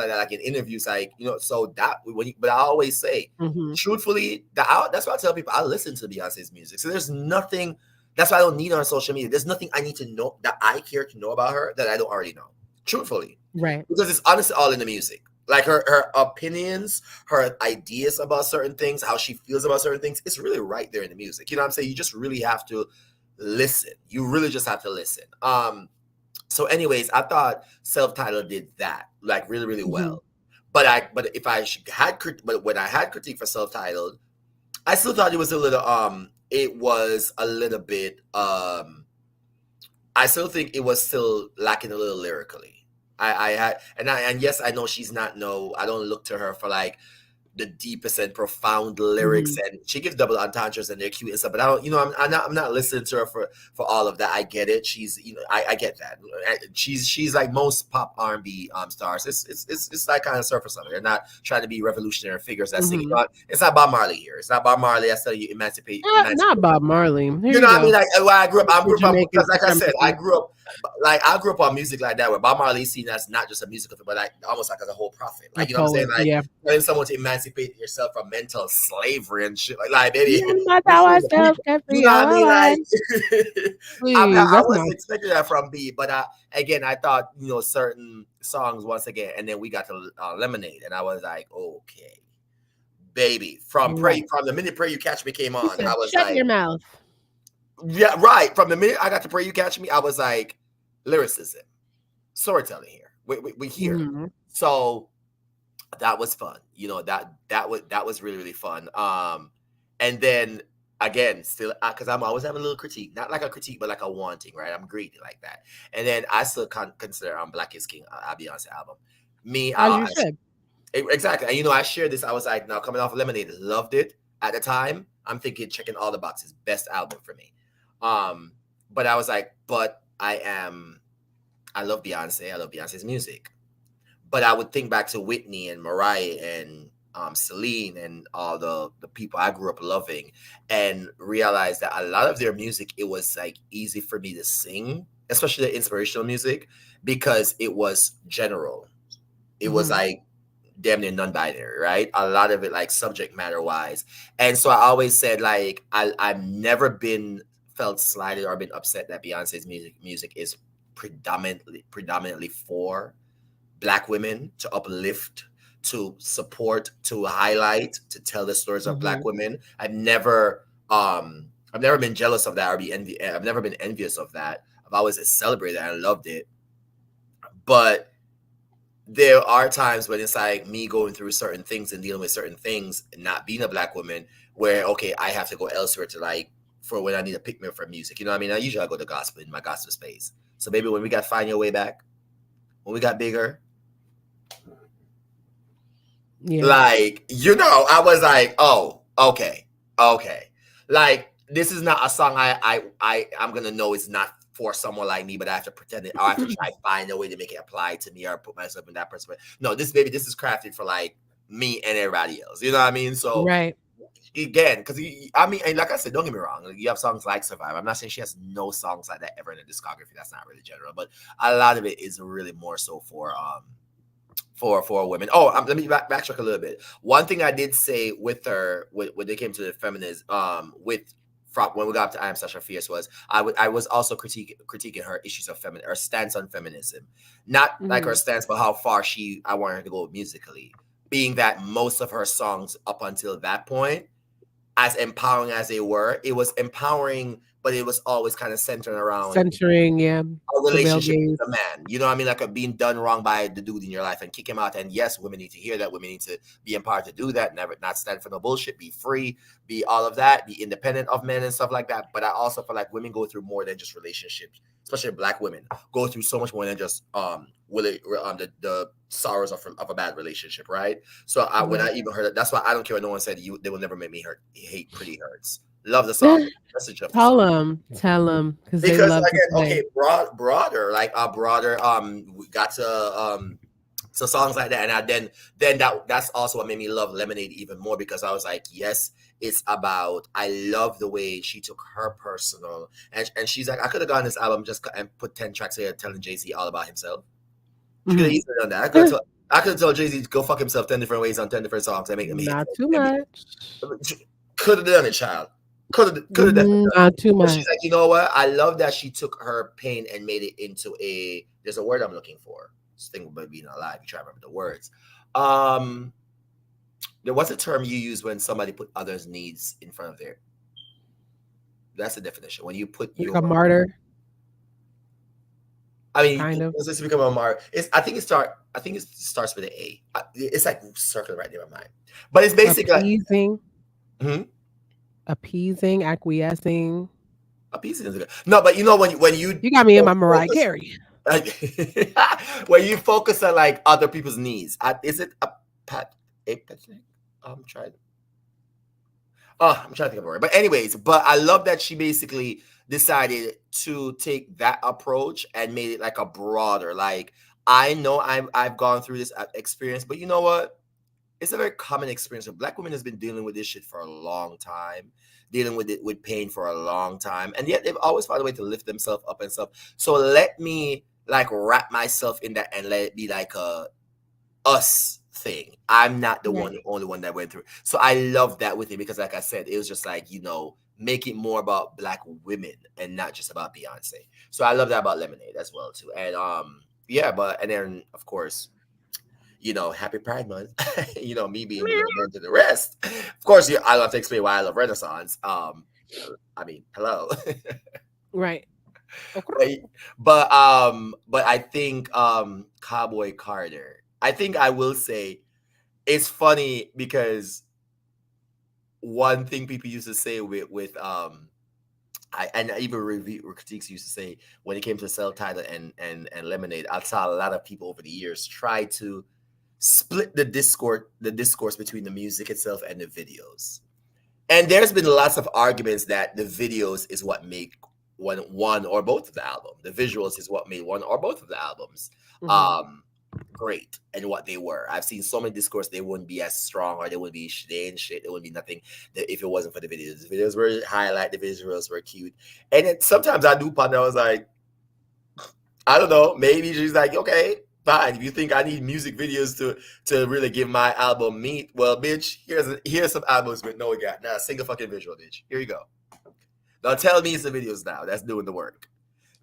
that, like in interviews, like So that but I always say, Mhm. truthfully, that's why I tell people I listen to Beyonce's music. So there's nothing. That's why I don't need her on social media. There's nothing I need to know that I care to know about her that I don't already know. Truthfully, Right. because it's honestly all in the music. Like her opinions, her ideas about certain things, how she feels about certain things, it's really right there in the music. You know what I'm saying? You just really have to listen. You really just have to listen. So anyways, I thought Self-Titled did that like really, really Mhm. well. But if I had but when I had critique for Self-Titled, I still thought it was a little bit I still think it was still lacking a little lyrically. I had and yes, I know she's not no. I don't look to her for like the deepest and profound lyrics, Mhm. and she gives double entendres and they're cute and stuff. But I don't, I'm not listening to her for all of that. I get it. She's, I get that. She's like most pop R&B stars. It's that kind of surface level. They're not trying to be revolutionary figures that sing. Mhm. It's not Bob Marley here. It's not Bob Marley. I tell you, Not emancipate. Bob Marley. Here You you know what I mean? go. Like, well, I The grew up Jamaican because, like I said, supremacy. I grew up on music like that, where Bob Marley seen as not just a musical thing, but like almost like as a whole prophet. A Like, you know what I'm saying? poet, Like, yeah. telling someone to emancipate yourself from mental slavery and shit. Like baby, Yeah, that's we how freeing I the self people. get You free know all what I my mean? Like, life. Please, I that's not wasn't expecting that from B, but again, I thought certain songs once again, and then we got to Lemonade, and I was like, okay, baby, right. from the minute Pray You Catch Me came He on, I said, was "Shut like. your mouth." Yeah, right. From the minute I got to Pray You Catch Me, I was like, lyricism, storytelling here. We here. Mhm. So that was fun. That was really, really fun. And then again, still because I'm always having a little critique, not like a critique, but like a wanting, right? I'm greedy like that. And then I still consider Black is King, a Beyonce album. Me, As you should. exactly. And I shared this. I was like, now coming off of Lemonade, loved it at the time. I'm thinking checking all the boxes, best album for me. Um, but I was like, I love Beyonce. I love Beyonce's music. But I would think back to Whitney and Mariah and Celine and all the people I grew up loving, and realize that a lot of their music, it was like easy for me to sing, especially the inspirational music, because it was general. It was Mhm. like damn near non-binary, right? A lot of it like subject matter wise. And so I always said like I've never been felt slighted or been upset that Beyonce's music is predominantly for Black women, to uplift, to support, to highlight, to tell the stories of Black Mhm. women. I've never been jealous of that or be envy. I've never been envious of that, of I've always celebrated it. I loved it. But there are times when it's like me going through certain things and dealing with certain things and not being a black woman where, okay, I have to go elsewhere to like, for when I need a pick me up for music. You know what I mean? I usually go to gospel in my gospel space. So maybe when we got Find Your Way Back, when we got bigger, like, you know, I was like, oh, okay. Like, this is not a song I'm gonna know it's not for someone like me, but I have to pretend it, or I have to try to find a way to make it apply to me or put myself in that person. No, this is crafted for like me and everybody else. You know what I mean? So right. Again, because I mean, and like I said, don't get me wrong. Like, you have songs like Survive. I'm not saying she has no songs like that ever in the discography. That's not really general, but a lot of it is really more so for women. Oh, let me backtrack a little bit. One thing I did say with her when they came to the feminist, when we got up to I Am Sasha Fierce, was I was also critiquing her issues of her stance on feminism, not like her stance, but how far I wanted her to go musically. Being that most of her songs up until that point, as empowering as they were, it was empowering, but it was always kind of centering around a relationship with a man. You know what I mean? Like being done wrong by the dude in your life and kick him out. And yes, women need to hear that. Women need to be empowered to do that. Never not stand for no bullshit. Be free. Be all of that. Be independent of men and stuff like that. But I also feel like women go through more than just relationships. Especially black women go through so much more than just the sorrows of a bad relationship, right? So when I even heard it, that's why I don't care what no one said. They will never make me hate Pretty Hurts. Love the song. Tell them because they love again, okay, broader, like broader. We got to so songs like that, and then that's also what made me love Lemonade even more, because I was like, yes, it's about. I love the way she took her personal, and she's like, I could have gone this album just and put 10 tracks here telling Jay-Z all about himself. She could have easily done that. I could have told Jay-Z to go fuck himself 10 different ways on 10 different songs and make them not too much. Could have done it, child. Could have done it. Not too much. She's like, you know what? I love that she took her pain and made it into there's a word I'm looking for. This thing about being alive. You try to remember the words. There was a term you use when somebody put others' needs in front of their. That's the definition. When you put a martyr. I mean, kind of. Does become a martyr? I think it starts with an A. It's like circling right near my mind. But it's basically appeasing. Appeasing, acquiescing. Appeasing is good. No, but you know when you got me in my Mariah Carey. When you focus on like other people's needs, is it I'm trying to think of a word. But anyways, I love that she basically decided to take that approach and made it like a broader. Like, I know I've gone through this experience, but you know what? It's a very common experience. Black women has been dealing with this shit for a long time, dealing with it with pain for a long time, and yet they've always found a way to lift themselves up and stuff. So let me like wrap myself in that and let it be like a us thing. I'm not the only one that went through. So I love that with it, because like I said, it was just like, you know, make it more about black women and not just about Beyonce. So I love that about Lemonade as well too. And and then of course, you know, happy Pride Month. You know, me being to the rest. Of course, I love to explain why I love Renaissance. I mean, hello. Right. But I think Cowboy Carter. I think I will say it's funny because one thing people used to say with and even review critiques used to say when it came to Self Titled and Lemonade, I saw a lot of people over the years try to split the discourse between the music itself and the videos. And there's been lots of arguments that the videos is what make one or both of the album. The visuals is what made one or both of the albums great and what they were. I've seen so many discourse they wouldn't be as strong, or they would be shit. There would be nothing if it wasn't for the videos. The videos were highlight, the visuals were cute. And sometimes I do ponder, I was like, I don't know, maybe she's like, okay, fine. If you think I need music videos to really give my album meat, well, bitch, here's some albums with no got not a single fucking visual, bitch. Here you go. Don't tell me it's the videos now that's doing the work.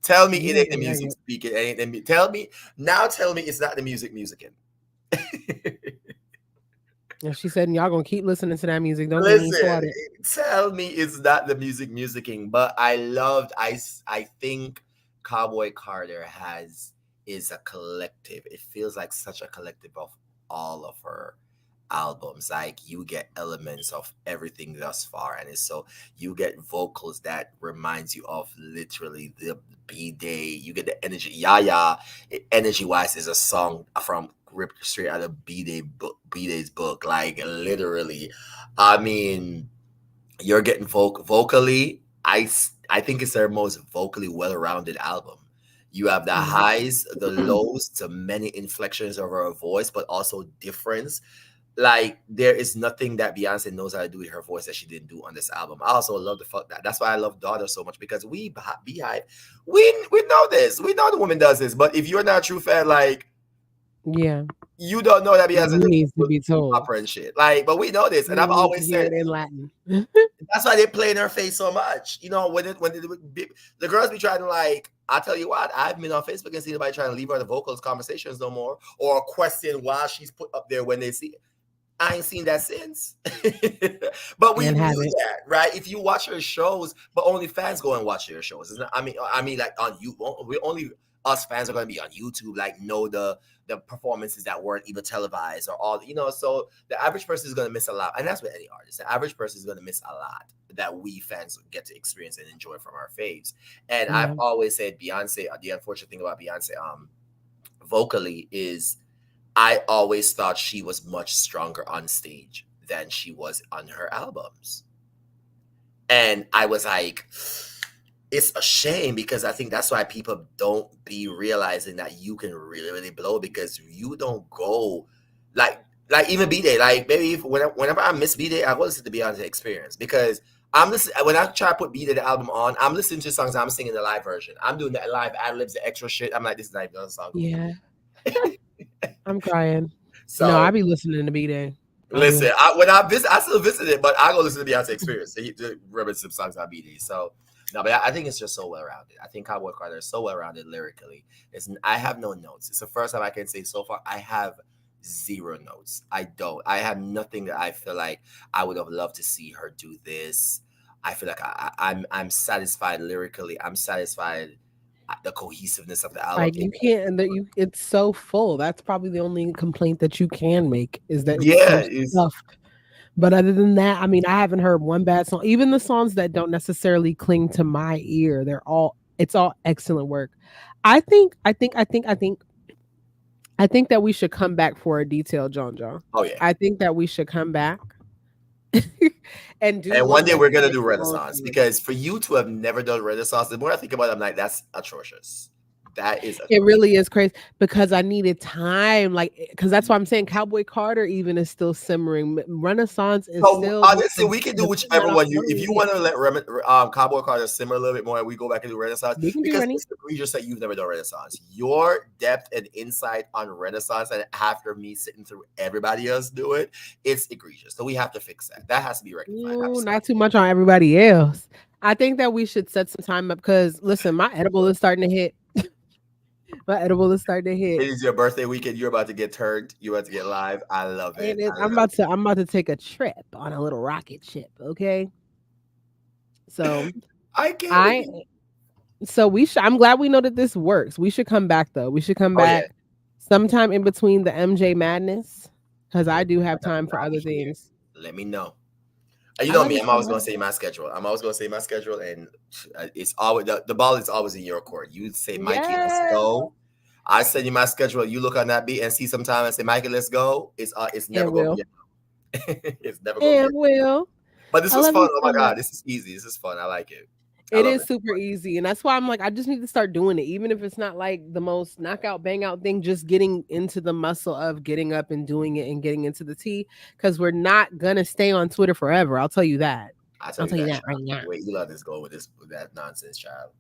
Tell me it ain't the music speaking. Tell me it's not the musicking. Yeah, she said, y'all gonna keep listening to that music. Don't tell me it's not the musicking. But I think Cowboy Carter is a collective. It feels like such a collective of all of her albums. Like you get elements of everything thus far, and it's so you get vocals that reminds you of literally the B Day. You get the energy. Yaya, energy wise, is a song from ripped straight out of B Day book. B Day's book, like literally. I mean, you're getting vocally. I think it's their most vocally well-rounded album. You have the Yeah. highs, the lows, the many inflections of her voice, but also difference. Like there is nothing that Beyonce knows how to do with her voice that she didn't do on this album. I also love the fuck that. That's why I love Daughter so much because we Beehive, we know this. We know the woman does this. But if you're not a true fan, like Yeah. you don't know that Beyonce You does needs to with be told. opera and shit. Like, but we know this, and You I've need to always hear said it in Latin. that's why they play in her face so much. You know, the girls be trying to like, I tell you what, I've been on Facebook and seen anybody trying to leave her the vocals conversations no more, or question why she's put up there when they see it. I ain't seen that since. But we And knew have it. that, right? If you watch her shows, but only fans go and watch her shows. It's not, I mean, like on you, we only us fans are going to be on YouTube, like know the performances that weren't even televised or all, you know. So the average person is going to miss a lot, and that's with any artist. The average person is going to miss a lot that we fans get to experience and enjoy from our faves. And I've Yeah. always said Beyonce. The unfortunate thing about Beyonce, vocally, is I always thought she was much stronger on stage than she was on her albums. And I was like, it's a shame because I think that's why people don't be realizing that you can really, really blow because you don't go like even B Day. Like maybe whenever I miss B Day, I go listen to Beyonce Experience because I'm listening when I try to put B Day the album on, I'm listening to songs, I'm singing the live version. I'm doing the live ad libs, the extra shit. I'm like, this is not even a song. Yeah. I'm crying. No, I So be listening to B-Day. I do. listen, when I visit, I still visit it, but I go listen to Beyonce Experience to remember some songs on BD. So no, but I think it's just so well rounded. I think Cowboy Carter is so well rounded lyrically. I have no notes. It's the first time I can say so far I have zero notes. I don't. I have nothing that I feel like I would have loved to see her do this. I feel like I'm satisfied lyrically. I'm satisfied the cohesiveness of the album. Like you can't, and that you, it's so full. That's probably the only complaint that you can make is that it's Yeah, so it's stuffed. But other than that, I mean, I haven't heard one bad song. Even the songs that don't necessarily cling to my ear, it's all excellent work. I think that we should come back for a detailed John John. oh yeah. I think that we should come back and do And one one day that's we're gonna like do long Renaissance form. because for you to have never done Renaissance, the more I think about it, I'm like, that's atrocious. That is It atrocious. really is crazy because I needed time, like, because that's why I'm saying Cowboy Carter even is still simmering. Renaissance is So still honestly, we can do the thing that whichever I'm one you. If you really want to let Cowboy Carter simmer a little bit more, and we go back and do Renaissance we can do because Rennie. it's egregious that you've never done Renaissance. Your depth and insight on Renaissance, and after me sitting through everybody else do it, it's egregious. So we have to fix that. That has to be rectified. I'm No, sorry. not too much on everybody else. I think that we should set some time up because listen, my edible is starting to hit. My edible is starting to hit. It is your birthday weekend. You're about to get turned. You're about to get live. I love it. And I love I'm about to take a trip on a little rocket ship. Okay. So it. I can't I wait. so we should I'm glad we know that this works. We should come back though. We should come Oh yeah. back sometime in between the MJ madness. Because I do have time for I'm other here. things. Let me know. And you I know love me, you I'm so always going much. to say my schedule. I'm always going to say my schedule, and it's always the ball is always in your court. You say, Mikey, let's Yes. go. I send you my schedule. You look on that beat and see sometime and say, Mikey, let's go. It's never And going to will. be. It's never going to be. And will. But this I was love fun. you Oh so my much. god, this is easy. This is fun. I like it. I It love is it. super easy. And that's why I'm like, I just need to start doing it. Even if it's not like the most knockout, bang out thing, just getting into the muscle of getting up and doing it and getting into the tea. Because we're not going to stay on Twitter forever. I'll tell you that. I tell I'll you tell you that, that right child. now. Wait, you love this going with that nonsense, child.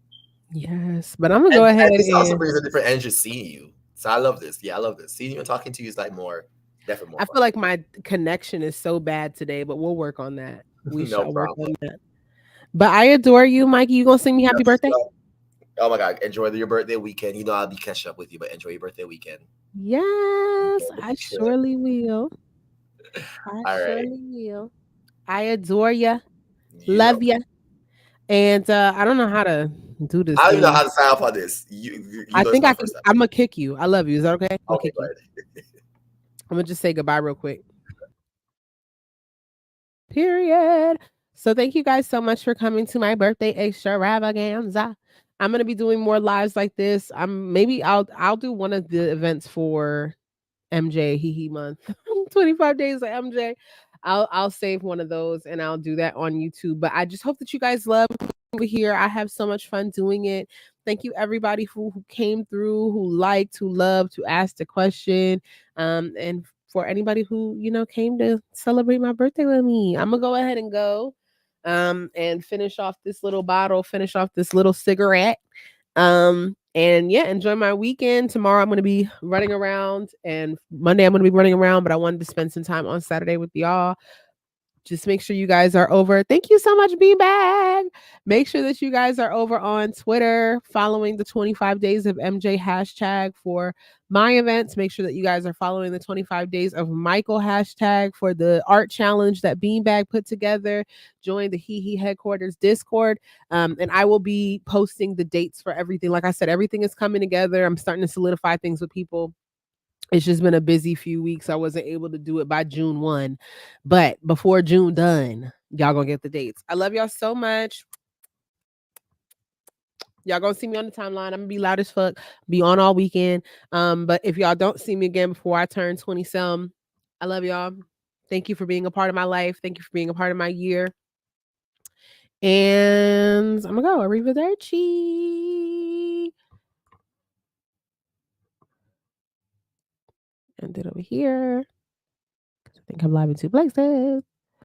Yes. But I'm going to go And ahead this also and brings a different energy seeing you. So I love this. Yeah, I love this. Seeing you and talking to you is like more, definitely more I fun. feel like my connection is so bad today, but we'll work on that. We No shall work problem. on that. But I adore you, Mikey. You gonna sing me happy birthday? Oh my god, enjoy your birthday weekend. You know I'll be catching up with you, but enjoy your birthday weekend. Yes, Enjoy the I trip. surely will. I All right. surely will. I adore you. You know. Love you. And I don't know how to do this I don't even know thing. how to sign up on this. You I know, it's think my I can. first time. I'm gonna kick you. I love you. Is that okay? I'm gonna Okay, kick go you. ahead. I'm gonna just say goodbye real quick. Period. So thank you guys so much for coming to my birthday extravaganza. I'm gonna be doing more lives like this. Maybe I'll do one of the events for MJ Hee Hee month. 25 days of MJ. I'll save one of those and I'll do that on YouTube. But I just hope that you guys love over here. I have so much fun doing it. Thank you everybody who came through, who liked, who loved, who asked a question. And for anybody who, came to celebrate my birthday with me. I'm gonna go ahead and go and finish off this little bottle, finish off this little cigarette. And yeah, enjoy my weekend. Tomorrow I'm going to be running around, and Monday I'm going to be running around, but I wanted to spend some time on Saturday with y'all. Just make sure you guys are over. Thank you so much, Beanbag. Make sure that you guys are over on Twitter following the 25 days of MJ hashtag for my events. Make sure that you guys are following the 25 days of Michael hashtag for the art challenge that Beanbag put together. Join the Hee Hee headquarters Discord. And I will be posting the dates for everything. Like I said, everything is coming together. I'm starting to solidify things with people. It's just been a busy few weeks. I wasn't able to do it by June 1. But before June done, y'all gonna get the dates. I love y'all so much. Y'all gonna see me on the timeline. I'm gonna be loud as fuck, be on all weekend. But if y'all don't see me again before I turn 20 some, I love y'all. Thank you for being a part of my life. Thank you for being a part of my year. And I'm gonna go. Arrivederci. And then over here, I think I'm live in 2 places.